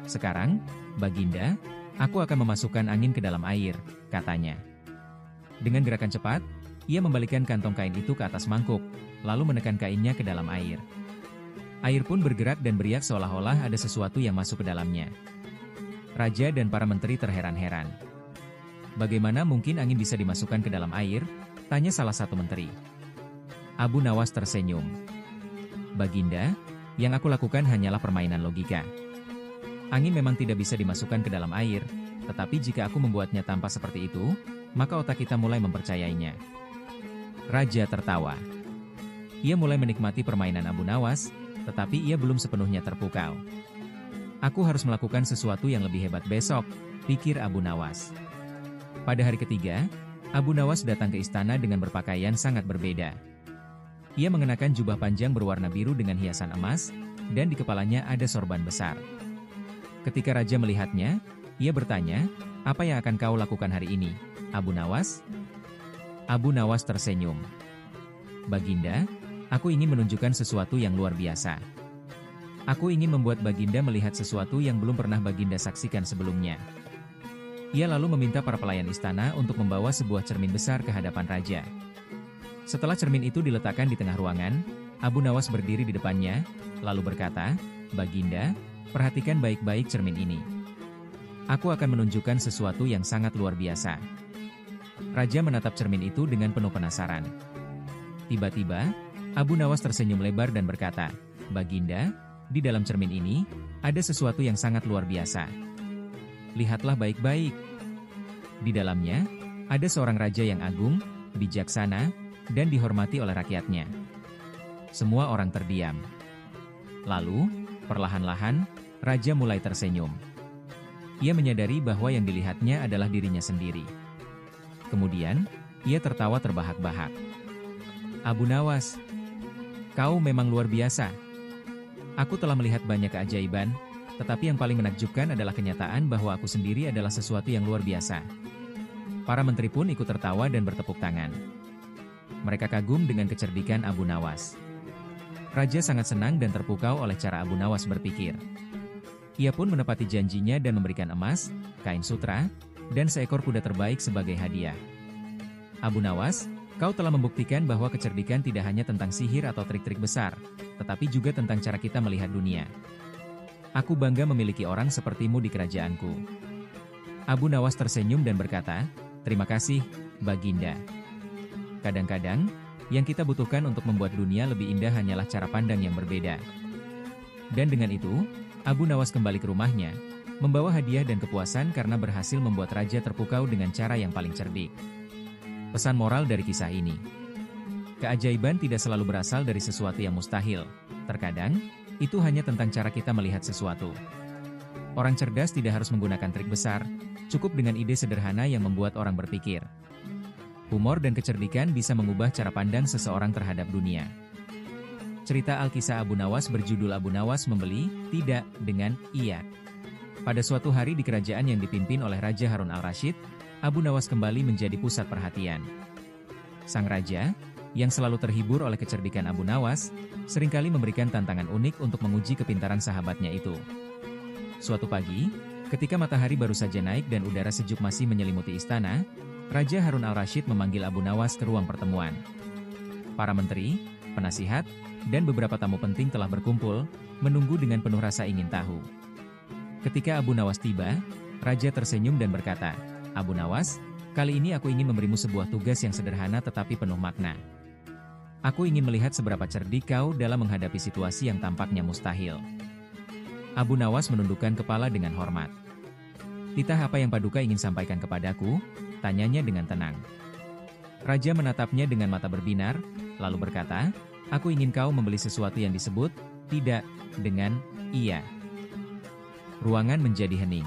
"Sekarang, Baginda, aku akan memasukkan angin ke dalam air," katanya. Dengan gerakan cepat, ia membalikan kantong kain itu ke atas mangkuk, lalu menekan kainnya ke dalam air. Air pun bergerak dan beriak seolah-olah ada sesuatu yang masuk ke dalamnya. Raja dan para menteri terheran-heran. "Bagaimana mungkin angin bisa dimasukkan ke dalam air?" tanya salah satu menteri. Abu Nawas tersenyum. "Baginda, yang aku lakukan hanyalah permainan logika. Angin memang tidak bisa dimasukkan ke dalam air, tetapi jika aku membuatnya tampak seperti itu, maka otak kita mulai mempercayainya." Raja tertawa. Ia mulai menikmati permainan Abu Nawas, tetapi ia belum sepenuhnya terpukau. "Aku harus melakukan sesuatu yang lebih hebat besok," pikir Abu Nawas. Pada hari ketiga, Abu Nawas datang ke istana dengan berpakaian sangat berbeda. Ia mengenakan jubah panjang berwarna biru dengan hiasan emas, dan di kepalanya ada sorban besar. Ketika raja melihatnya, ia bertanya, "Apa yang akan kau lakukan hari ini, Abu Nawas?" Abu Nawas tersenyum. "Baginda, aku ingin menunjukkan sesuatu yang luar biasa. Aku ingin membuat Baginda melihat sesuatu yang belum pernah Baginda saksikan sebelumnya." Ia lalu meminta para pelayan istana untuk membawa sebuah cermin besar ke hadapan raja. Setelah cermin itu diletakkan di tengah ruangan, Abu Nawas berdiri di depannya, lalu berkata, "Baginda, perhatikan baik-baik cermin ini. Aku akan menunjukkan sesuatu yang sangat luar biasa." Raja menatap cermin itu dengan penuh penasaran. Tiba-tiba, Abu Nawas tersenyum lebar dan berkata, "Baginda, di dalam cermin ini, ada sesuatu yang sangat luar biasa. Lihatlah baik-baik. Di dalamnya, ada seorang raja yang agung, bijaksana, dan dihormati oleh rakyatnya." Semua orang terdiam. Lalu, perlahan-lahan, raja mulai tersenyum. Ia menyadari bahwa yang dilihatnya adalah dirinya sendiri. Kemudian, ia tertawa terbahak-bahak. "Abu Nawas, kau memang luar biasa. Aku telah melihat banyak keajaiban, tetapi yang paling menakjubkan adalah kenyataan bahwa aku sendiri adalah sesuatu yang luar biasa." Para menteri pun ikut tertawa dan bertepuk tangan. Mereka kagum dengan kecerdikan Abu Nawas. Raja sangat senang dan terpukau oleh cara Abu Nawas berpikir. Ia pun menepati janjinya dan memberikan emas, kain sutra, dan seekor kuda terbaik sebagai hadiah. "Abu Nawas, kau telah membuktikan bahwa kecerdikan tidak hanya tentang sihir atau trik-trik besar, tetapi juga tentang cara kita melihat dunia. Aku bangga memiliki orang sepertimu di kerajaanku." Abu Nawas tersenyum dan berkata, "Terima kasih, Baginda. Kadang-kadang, yang kita butuhkan untuk membuat dunia lebih indah hanyalah cara pandang yang berbeda." Dan dengan itu, Abu Nawas kembali ke rumahnya, membawa hadiah dan kepuasan karena berhasil membuat raja terpukau dengan cara yang paling cerdik. Pesan moral dari kisah ini: keajaiban tidak selalu berasal dari sesuatu yang mustahil. Terkadang, itu hanya tentang cara kita melihat sesuatu. Orang cerdas tidak harus menggunakan trik besar, cukup dengan ide sederhana yang membuat orang berpikir. Humor dan kecerdikan bisa mengubah cara pandang seseorang terhadap dunia. Cerita Alkisah Abu Nawas berjudul Abu Nawas Membeli Tidak dengan Iya. Pada suatu hari di kerajaan yang dipimpin oleh Raja Harun al-Rashid, Abu Nawas kembali menjadi pusat perhatian. Sang raja, yang selalu terhibur oleh kecerdikan Abu Nawas, seringkali memberikan tantangan unik untuk menguji kepintaran sahabatnya itu. Suatu pagi, ketika matahari baru saja naik dan udara sejuk masih menyelimuti istana, Raja Harun al-Rashid memanggil Abu Nawas ke ruang pertemuan. Para menteri, penasihat, dan beberapa tamu penting telah berkumpul, menunggu dengan penuh rasa ingin tahu. Ketika Abu Nawas tiba, Raja tersenyum dan berkata, "Abu Nawas, kali ini aku ingin memberimu sebuah tugas yang sederhana tetapi penuh makna. Aku ingin melihat seberapa cerdik kau dalam menghadapi situasi yang tampaknya mustahil." Abu Nawas menundukkan kepala dengan hormat. "Titah apa yang Paduka ingin sampaikan kepadaku?" tanyanya dengan tenang. Raja menatapnya dengan mata berbinar, lalu berkata, "Aku ingin kau membeli sesuatu yang disebut tidak dengan iya." Ruangan menjadi hening.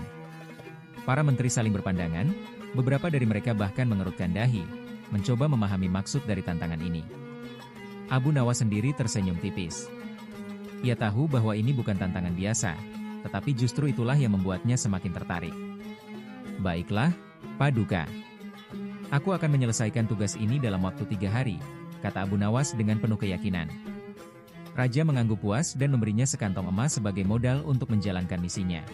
Para menteri saling berpandangan, beberapa dari mereka bahkan mengerutkan dahi, mencoba memahami maksud dari tantangan ini. Abu Nawas sendiri tersenyum tipis. Ia tahu bahwa ini bukan tantangan biasa, tetapi justru itulah yang membuatnya semakin tertarik. "Baiklah, Paduka. Aku akan menyelesaikan tugas ini dalam waktu 3 hari, kata Abu Nawas dengan penuh keyakinan. Raja mengangguk puas dan memberinya sekantong emas sebagai modal untuk menjalankan misinya.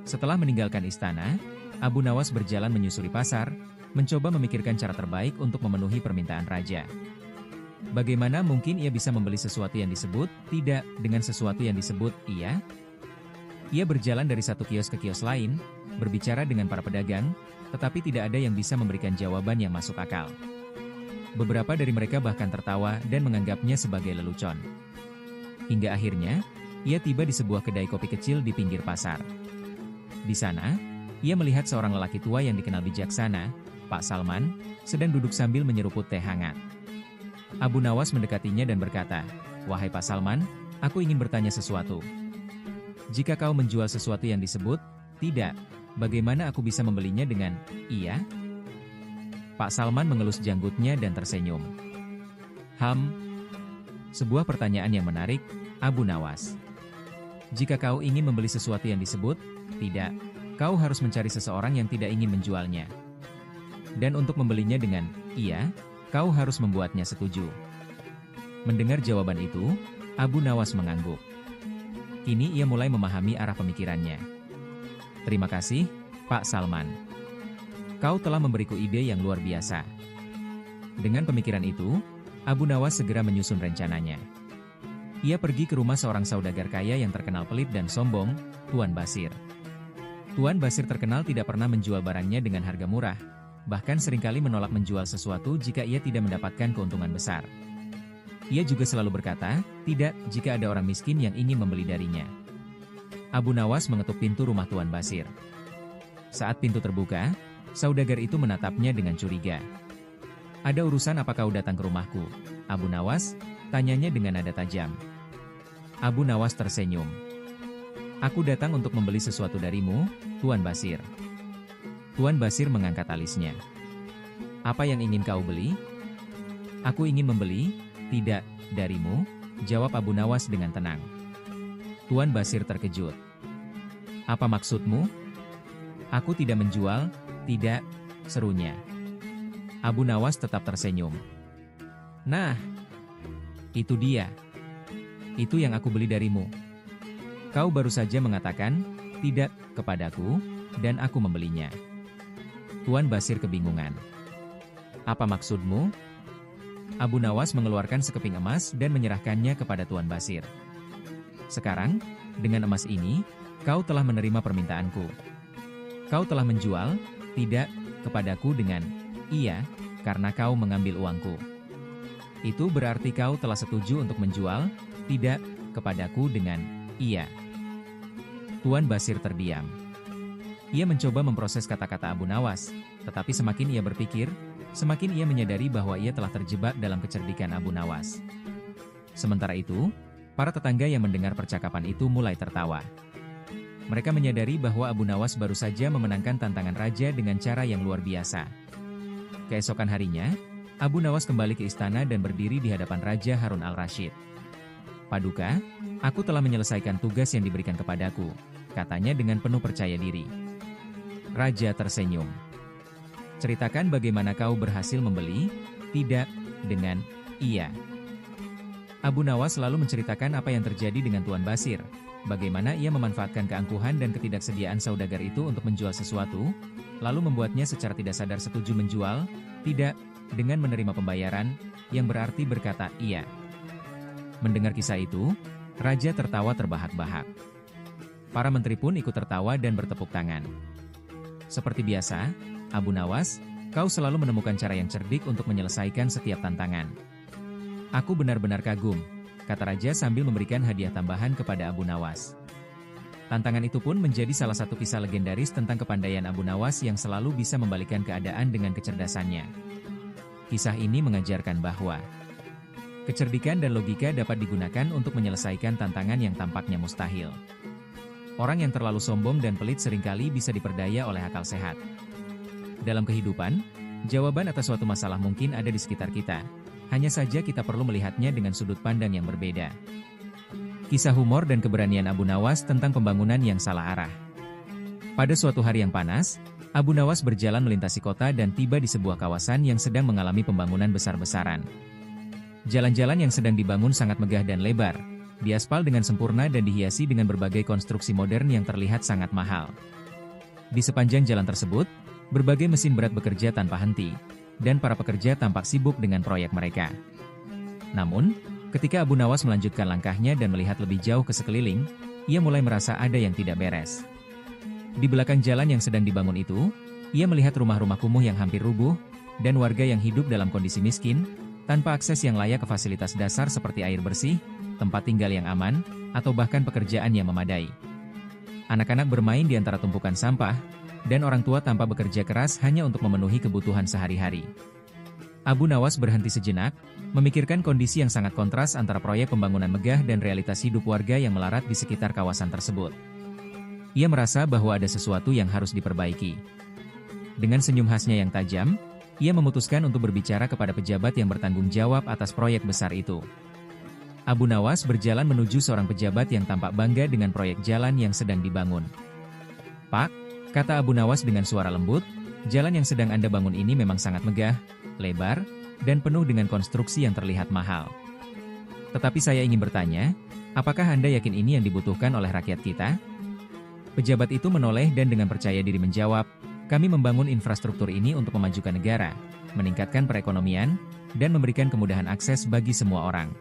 Setelah meninggalkan istana, Abu Nawas berjalan menyusuri pasar, mencoba memikirkan cara terbaik untuk memenuhi permintaan raja. Bagaimana mungkin ia bisa membeli sesuatu yang disebut tidak dengan sesuatu yang disebut iya? Ia berjalan dari satu kios ke kios lain, berbicara dengan para pedagang, tetapi tidak ada yang bisa memberikan jawaban yang masuk akal. Beberapa dari mereka bahkan tertawa dan menganggapnya sebagai lelucon. Hingga akhirnya, ia tiba di sebuah kedai kopi kecil di pinggir pasar. Di sana, ia melihat seorang lelaki tua yang dikenal bijaksana, Pak Salman, sedang duduk sambil menyeruput teh hangat. Abu Nawas mendekatinya dan berkata, "Wahai Pak Salman, aku ingin bertanya sesuatu. Jika kau menjual sesuatu yang disebut tidak, bagaimana aku bisa membelinya dengan iya?" Pak Salman mengelus janggutnya dan tersenyum. Sebuah pertanyaan yang menarik, Abu Nawas. Jika kau ingin membeli sesuatu yang disebut, tidak, kau harus mencari seseorang yang tidak ingin menjualnya. Dan untuk membelinya dengan, iya, kau harus membuatnya setuju. Mendengar jawaban itu, Abu Nawas mengangguk. Kini ia mulai memahami arah pemikirannya. Terima kasih, Pak Salman. Kau telah memberiku ide yang luar biasa. Dengan pemikiran itu, Abu Nawas segera menyusun rencananya. Ia pergi ke rumah seorang saudagar kaya yang terkenal pelit dan sombong, Tuan Basir. Tuan Basir terkenal tidak pernah menjual barangnya dengan harga murah, bahkan seringkali menolak menjual sesuatu jika ia tidak mendapatkan keuntungan besar. Ia juga selalu berkata, tidak, jika ada orang miskin yang ingin membeli darinya. Abu Nawas mengetuk pintu rumah Tuan Basir. Saat pintu terbuka, saudagar itu menatapnya dengan curiga. Ada urusan apa kau datang ke rumahku, Abu Nawas? Tanyanya dengan nada tajam. Abu Nawas tersenyum. Aku datang untuk membeli sesuatu darimu, Tuan Basir. Tuan Basir mengangkat alisnya. Apa yang ingin kau beli? Aku ingin membeli, tidak, darimu, jawab Abu Nawas dengan tenang. Tuan Basir terkejut. Apa maksudmu? Aku tidak menjual, tidak, serunya. Abu Nawas tetap tersenyum. Nah, itu dia. Itu yang aku beli darimu. Kau baru saja mengatakan, tidak, kepadaku, dan aku membelinya. Tuan Basir kebingungan. Apa maksudmu? Abu Nawas mengeluarkan sekeping emas dan menyerahkannya kepada Tuan Basir. Sekarang, dengan emas ini, kau telah menerima permintaanku. Kau telah menjual, tidak, kepadaku dengan, iya, karena kau mengambil uangku. Itu berarti kau telah setuju untuk menjual, tidak, kepadaku dengan, iya. Tuan Basir terdiam. Ia mencoba memproses kata-kata Abu Nawas, tetapi semakin ia berpikir, semakin ia menyadari bahwa ia telah terjebak dalam kecerdikan Abu Nawas. Sementara itu, para tetangga yang mendengar percakapan itu mulai tertawa. Mereka menyadari bahwa Abu Nawas baru saja memenangkan tantangan raja dengan cara yang luar biasa. Keesokan harinya, Abu Nawas kembali ke istana dan berdiri di hadapan Raja Harun al-Rasyid. Paduka, aku telah menyelesaikan tugas yang diberikan kepadaku, katanya dengan penuh percaya diri. Raja tersenyum. Ceritakan bagaimana kau berhasil membeli, tidak, dengan, iya. Abu Nawas selalu menceritakan apa yang terjadi dengan Tuan Basir, bagaimana ia memanfaatkan keangkuhan dan ketidaksediaan saudagar itu untuk menjual sesuatu, lalu membuatnya secara tidak sadar setuju menjual, tidak, dengan menerima pembayaran, yang berarti berkata iya. Mendengar kisah itu, Raja tertawa terbahak-bahak. Para menteri pun ikut tertawa dan bertepuk tangan. Seperti biasa, Abu Nawas, kau selalu menemukan cara yang cerdik untuk menyelesaikan setiap tantangan. Aku benar-benar kagum, kata Raja sambil memberikan hadiah tambahan kepada Abu Nawas. Tantangan itu pun menjadi salah satu kisah legendaris tentang kepandaian Abu Nawas yang selalu bisa membalikkan keadaan dengan kecerdasannya. Kisah ini mengajarkan bahwa kecerdikan dan logika dapat digunakan untuk menyelesaikan tantangan yang tampaknya mustahil. Orang yang terlalu sombong dan pelit seringkali bisa diperdaya oleh akal sehat. Dalam kehidupan, jawaban atas suatu masalah mungkin ada di sekitar kita, hanya saja kita perlu melihatnya dengan sudut pandang yang berbeda. Kisah humor dan keberanian Abu Nawas tentang pembangunan yang salah arah. Pada suatu hari yang panas, Abu Nawas berjalan melintasi kota dan tiba di sebuah kawasan yang sedang mengalami pembangunan besar-besaran. Jalan-jalan yang sedang dibangun sangat megah dan lebar, diaspal dengan sempurna dan dihiasi dengan berbagai konstruksi modern yang terlihat sangat mahal. Di sepanjang jalan tersebut, berbagai mesin berat bekerja tanpa henti, dan para pekerja tampak sibuk dengan proyek mereka. Namun, ketika Abu Nawas melanjutkan langkahnya dan melihat lebih jauh ke sekeliling, ia mulai merasa ada yang tidak beres. Di belakang jalan yang sedang dibangun itu, ia melihat rumah-rumah kumuh yang hampir rubuh, dan warga yang hidup dalam kondisi miskin, tanpa akses yang layak ke fasilitas dasar seperti air bersih, tempat tinggal yang aman, atau bahkan pekerjaan yang memadai. Anak-anak bermain di antara tumpukan sampah, dan orang tua tanpa bekerja keras hanya untuk memenuhi kebutuhan sehari-hari. Abu Nawas berhenti sejenak, memikirkan kondisi yang sangat kontras antara proyek pembangunan megah dan realitas hidup warga yang melarat di sekitar kawasan tersebut. Ia merasa bahwa ada sesuatu yang harus diperbaiki. Dengan senyum khasnya yang tajam, ia memutuskan untuk berbicara kepada pejabat yang bertanggung jawab atas proyek besar itu. Abu Nawas berjalan menuju seorang pejabat yang tampak bangga dengan proyek jalan yang sedang dibangun. "Pak," kata Abu Nawas dengan suara lembut, "jalan yang sedang Anda bangun ini memang sangat megah, lebar, dan penuh dengan konstruksi yang terlihat mahal. Tetapi saya ingin bertanya, apakah Anda yakin ini yang dibutuhkan oleh rakyat kita?" Pejabat itu menoleh dan dengan percaya diri menjawab, "Kami membangun infrastruktur ini untuk memajukan negara, meningkatkan perekonomian, dan memberikan kemudahan akses bagi semua orang.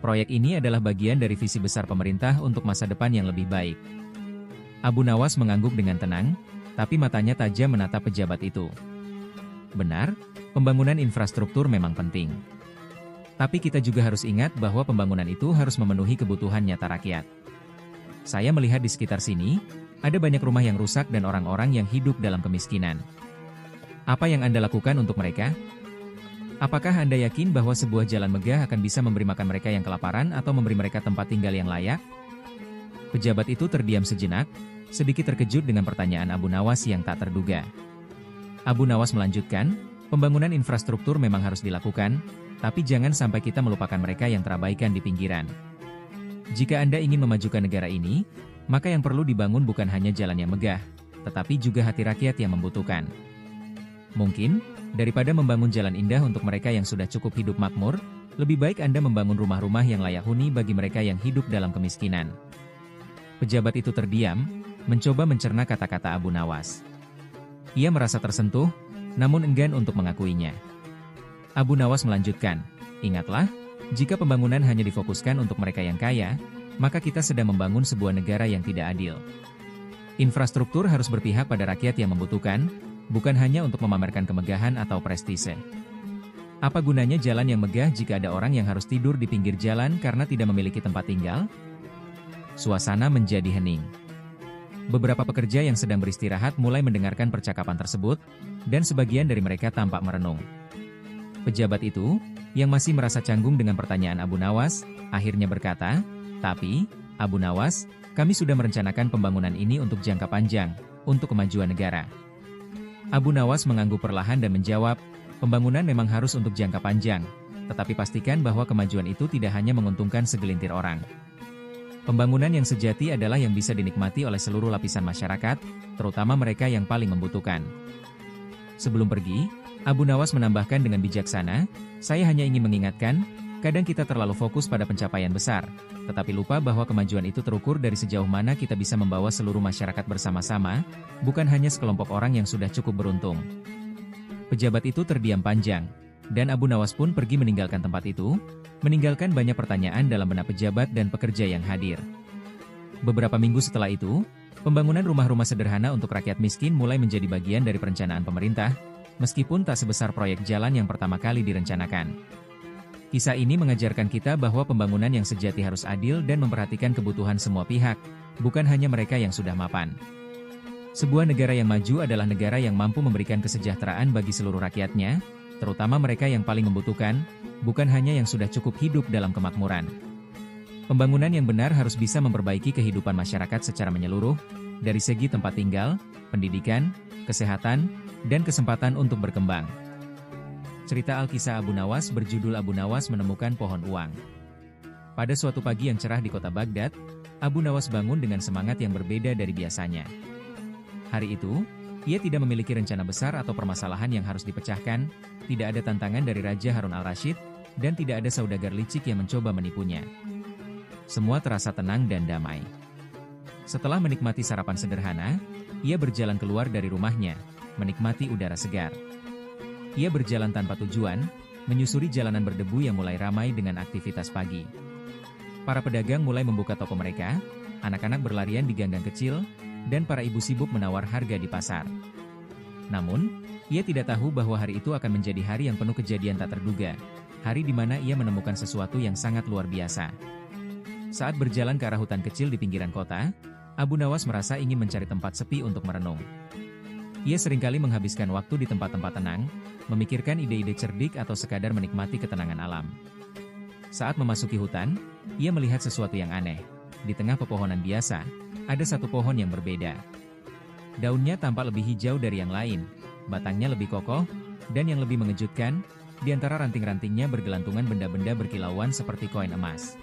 Proyek ini adalah bagian dari visi besar pemerintah untuk masa depan yang lebih baik." Abu Nawas mengangguk dengan tenang, tapi matanya tajam menatap pejabat itu. Benar, pembangunan infrastruktur memang penting. Tapi kita juga harus ingat bahwa pembangunan itu harus memenuhi kebutuhan nyata rakyat. Saya melihat di sekitar sini, ada banyak rumah yang rusak dan orang-orang yang hidup dalam kemiskinan. Apa yang Anda lakukan untuk mereka? Apakah Anda yakin bahwa sebuah jalan megah akan bisa memberi makan mereka yang kelaparan atau memberi mereka tempat tinggal yang layak? Pejabat itu terdiam sejenak, sedikit terkejut dengan pertanyaan Abu Nawas yang tak terduga. Abu Nawas melanjutkan, "Pembangunan infrastruktur memang harus dilakukan, tapi jangan sampai kita melupakan mereka yang terabaikan di pinggiran. Jika Anda ingin memajukan negara ini, maka yang perlu dibangun bukan hanya jalan yang megah, tetapi juga hati rakyat yang membutuhkan. Mungkin, daripada membangun jalan indah untuk mereka yang sudah cukup hidup makmur, lebih baik Anda membangun rumah-rumah yang layak huni bagi mereka yang hidup dalam kemiskinan." Pejabat itu terdiam, mencoba mencerna kata-kata Abu Nawas. Ia merasa tersentuh, namun enggan untuk mengakuinya. Abu Nawas melanjutkan, "Ingatlah, jika pembangunan hanya difokuskan untuk mereka yang kaya, maka kita sedang membangun sebuah negara yang tidak adil. Infrastruktur harus berpihak pada rakyat yang membutuhkan, bukan hanya untuk memamerkan kemegahan atau prestise. Apa gunanya jalan yang megah jika ada orang yang harus tidur di pinggir jalan karena tidak memiliki tempat tinggal?" Suasana menjadi hening. Beberapa pekerja yang sedang beristirahat mulai mendengarkan percakapan tersebut, dan sebagian dari mereka tampak merenung. Pejabat itu, yang masih merasa canggung dengan pertanyaan Abu Nawas, akhirnya berkata, "Tapi, Abu Nawas, kami sudah merencanakan pembangunan ini untuk jangka panjang, untuk kemajuan negara." Abu Nawas mengangguk perlahan dan menjawab, "Pembangunan memang harus untuk jangka panjang, tetapi pastikan bahwa kemajuan itu tidak hanya menguntungkan segelintir orang. Pembangunan yang sejati adalah yang bisa dinikmati oleh seluruh lapisan masyarakat, terutama mereka yang paling membutuhkan." Sebelum pergi, Abu Nawas menambahkan dengan bijaksana, "Saya hanya ingin mengingatkan, kadang kita terlalu fokus pada pencapaian besar, tetapi lupa bahwa kemajuan itu terukur dari sejauh mana kita bisa membawa seluruh masyarakat bersama-sama, bukan hanya sekelompok orang yang sudah cukup beruntung." Pejabat itu terdiam panjang, dan Abu Nawas pun pergi meninggalkan tempat itu, meninggalkan banyak pertanyaan dalam benak pejabat dan pekerja yang hadir. Beberapa minggu setelah itu, pembangunan rumah-rumah sederhana untuk rakyat miskin mulai menjadi bagian dari perencanaan pemerintah, meskipun tak sebesar proyek jalan yang pertama kali direncanakan. Kisah ini mengajarkan kita bahwa pembangunan yang sejati harus adil dan memperhatikan kebutuhan semua pihak, bukan hanya mereka yang sudah mapan. Sebuah negara yang maju adalah negara yang mampu memberikan kesejahteraan bagi seluruh rakyatnya, terutama mereka yang paling membutuhkan, bukan hanya yang sudah cukup hidup dalam kemakmuran. Pembangunan yang benar harus bisa memperbaiki kehidupan masyarakat secara menyeluruh, dari segi tempat tinggal, pendidikan, kesehatan, dan kesempatan untuk berkembang. Cerita Alkisah Abu Nawas berjudul Abu Nawas Menemukan Pohon Uang. Pada suatu pagi yang cerah di kota Baghdad, Abu Nawas bangun dengan semangat yang berbeda dari biasanya. Hari itu, ia tidak memiliki rencana besar atau permasalahan yang harus dipecahkan, tidak ada tantangan dari Raja Harun al-Rashid, dan tidak ada saudagar licik yang mencoba menipunya. Semua terasa tenang dan damai. Setelah menikmati sarapan sederhana, ia berjalan keluar dari rumahnya, menikmati udara segar. Ia berjalan tanpa tujuan, menyusuri jalanan berdebu yang mulai ramai dengan aktivitas pagi. Para pedagang mulai membuka toko mereka, anak-anak berlarian di ganggang kecil, dan para ibu sibuk menawar harga di pasar. Namun, ia tidak tahu bahwa hari itu akan menjadi hari yang penuh kejadian tak terduga, hari di mana ia menemukan sesuatu yang sangat luar biasa. Saat berjalan ke arah hutan kecil di pinggiran kota, Abu Nawas merasa ingin mencari tempat sepi untuk merenung. Ia seringkali menghabiskan waktu di tempat-tempat tenang, memikirkan ide-ide cerdik atau sekadar menikmati ketenangan alam. Saat memasuki hutan, ia melihat sesuatu yang aneh. Di tengah pepohonan biasa, ada satu pohon yang berbeda. Daunnya tampak lebih hijau dari yang lain, batangnya lebih kokoh, dan yang lebih mengejutkan, Di antara ranting-rantingnya bergelantungan benda-benda berkilauan seperti koin emas.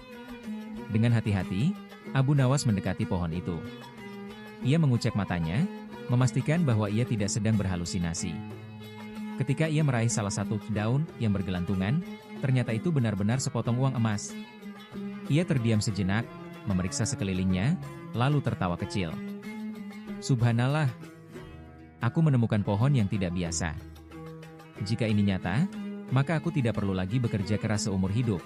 Dengan hati-hati, Abu Nawas mendekati pohon itu. Ia mengucek matanya, memastikan bahwa ia tidak sedang berhalusinasi. Ketika ia meraih salah satu daun yang bergelantungan, ternyata itu benar-benar sepotong uang emas. Ia terdiam sejenak, memeriksa sekelilingnya, lalu tertawa kecil. Subhanallah, aku menemukan pohon yang tidak biasa. Jika ini nyata, maka aku tidak perlu lagi bekerja keras seumur hidup.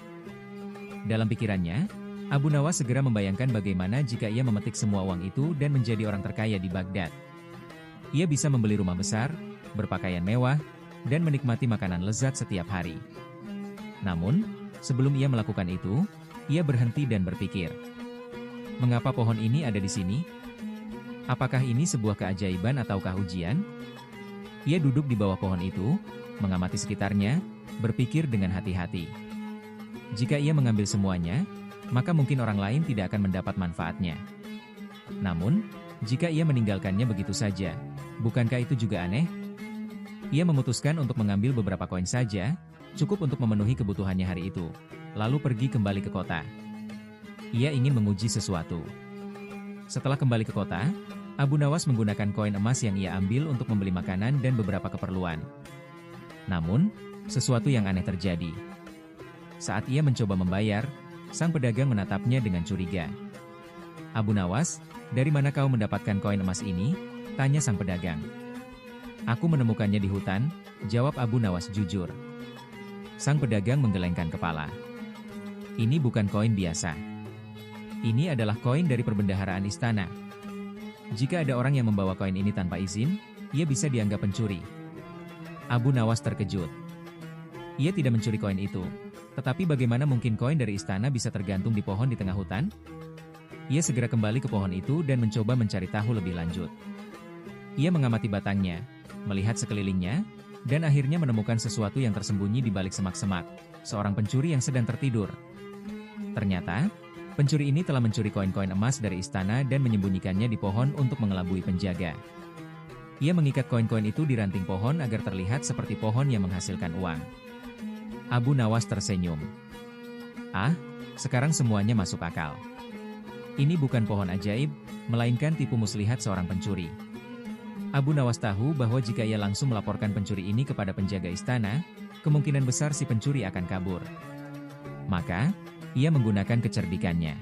Dalam pikirannya, Abu Nawas segera membayangkan bagaimana jika ia memetik semua uang itu dan menjadi orang terkaya di Baghdad. Ia bisa membeli rumah besar, berpakaian mewah, dan menikmati makanan lezat setiap hari. Namun, sebelum ia melakukan itu, ia berhenti dan berpikir. Mengapa pohon ini ada di sini? Apakah ini sebuah keajaiban ataukah ujian? Ia duduk di bawah pohon itu, mengamati sekitarnya, berpikir dengan hati-hati. Jika ia mengambil semuanya, maka mungkin orang lain tidak akan mendapat manfaatnya. Namun, jika ia meninggalkannya begitu saja, bukankah itu juga aneh? Ia memutuskan untuk mengambil beberapa koin saja, cukup untuk memenuhi kebutuhannya hari itu, lalu pergi kembali ke kota. Ia ingin menguji sesuatu. Setelah kembali ke kota, Abu Nawas menggunakan koin emas yang ia ambil untuk membeli makanan dan beberapa keperluan. Namun, sesuatu yang aneh terjadi. Saat ia mencoba membayar, sang pedagang menatapnya dengan curiga. Abu Nawas, dari mana kau mendapatkan koin emas ini? Tanya sang pedagang. Aku menemukannya di hutan, jawab Abu Nawas jujur. Sang pedagang menggelengkan kepala. Ini bukan koin biasa. Ini adalah koin dari perbendaharaan istana. Jika ada orang yang membawa koin ini tanpa izin, ia bisa dianggap pencuri. Abu Nawas terkejut. Ia tidak mencuri koin itu. Tetapi bagaimana mungkin koin dari istana bisa tergantung di pohon di tengah hutan? Ia segera kembali ke pohon itu dan mencoba mencari tahu lebih lanjut. Ia mengamati batangnya, melihat sekelilingnya, dan akhirnya menemukan sesuatu yang tersembunyi di balik semak-semak, seorang pencuri yang sedang tertidur. Ternyata, pencuri ini telah mencuri koin-koin emas dari istana dan menyembunyikannya di pohon untuk mengelabui penjaga. Ia mengikat koin-koin itu di ranting pohon agar terlihat seperti pohon yang menghasilkan uang. Abu Nawas tersenyum. Ah, sekarang semuanya masuk akal. Ini bukan pohon ajaib, melainkan tipu muslihat seorang pencuri. Abu Nawas tahu bahwa jika ia langsung melaporkan pencuri ini kepada penjaga istana, kemungkinan besar si pencuri akan kabur. Maka, ia menggunakan kecerdikannya.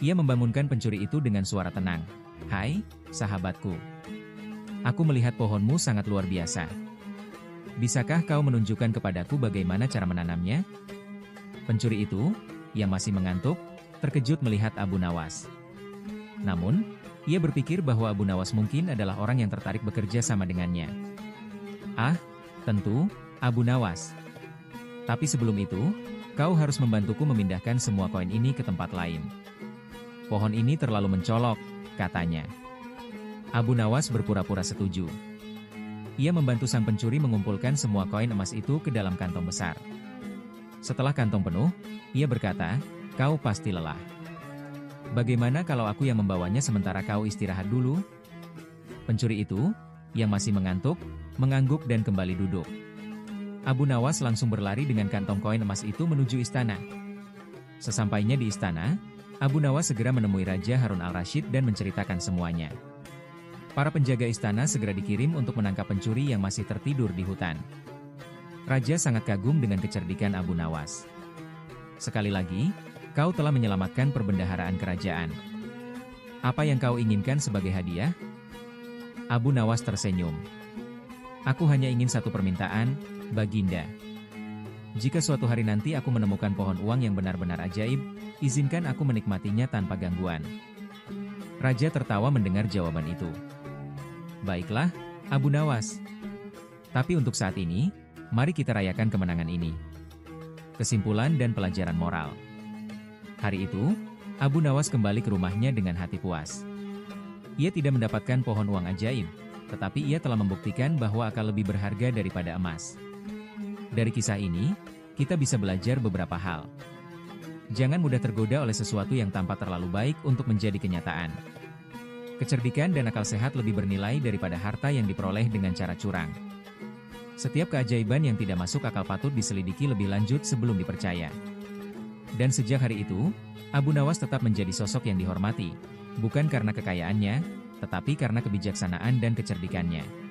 Ia membangunkan pencuri itu dengan suara tenang. Hai, sahabatku. Aku melihat pohonmu sangat luar biasa. Bisakah kau menunjukkan kepadaku bagaimana cara menanamnya? Pencuri itu, yang masih mengantuk, terkejut melihat Abu Nawas. Namun, ia berpikir bahwa Abu Nawas mungkin adalah orang yang tertarik bekerja sama dengannya. Ah, tentu, Abu Nawas. Tapi sebelum itu, kau harus membantuku memindahkan semua koin ini ke tempat lain. Pohon ini terlalu mencolok, katanya. Abu Nawas berpura-pura setuju. Ia membantu sang pencuri mengumpulkan semua koin emas itu ke dalam kantong besar. Setelah kantong penuh, ia berkata, kau pasti lelah. Bagaimana kalau aku yang membawanya sementara kau istirahat dulu? Pencuri itu, yang masih mengantuk, mengangguk dan kembali duduk. Abu Nawas langsung berlari dengan kantong koin emas itu menuju istana. Sesampainya di istana, Abu Nawas segera menemui Raja Harun al-Rashid dan menceritakan semuanya. Para penjaga istana segera dikirim untuk menangkap pencuri yang masih tertidur di hutan. Raja sangat kagum dengan kecerdikan Abu Nawas. Sekali lagi, kau telah menyelamatkan perbendaharaan kerajaan. Apa yang kau inginkan sebagai hadiah? Abu Nawas tersenyum. Aku hanya ingin satu permintaan, Baginda. Jika suatu hari nanti aku menemukan pohon uang yang benar-benar ajaib, izinkan aku menikmatinya tanpa gangguan. Raja tertawa mendengar jawaban itu. Baiklah, Abu Nawas. Tapi untuk saat ini, mari kita rayakan kemenangan ini. Kesimpulan dan pelajaran moral. Hari itu, Abu Nawas kembali ke rumahnya dengan hati puas. Ia tidak mendapatkan pohon uang ajaib, tetapi ia telah membuktikan bahwa akan lebih berharga daripada emas. Dari kisah ini, kita bisa belajar beberapa hal. Jangan mudah tergoda oleh sesuatu yang tampak terlalu baik untuk menjadi kenyataan. Kecerdikan dan akal sehat lebih bernilai daripada harta yang diperoleh dengan cara curang. Setiap keajaiban yang tidak masuk akal patut diselidiki lebih lanjut sebelum dipercaya. Dan sejak hari itu, Abu Nawas tetap menjadi sosok yang dihormati, bukan karena kekayaannya, tetapi karena kebijaksanaan dan kecerdikannya.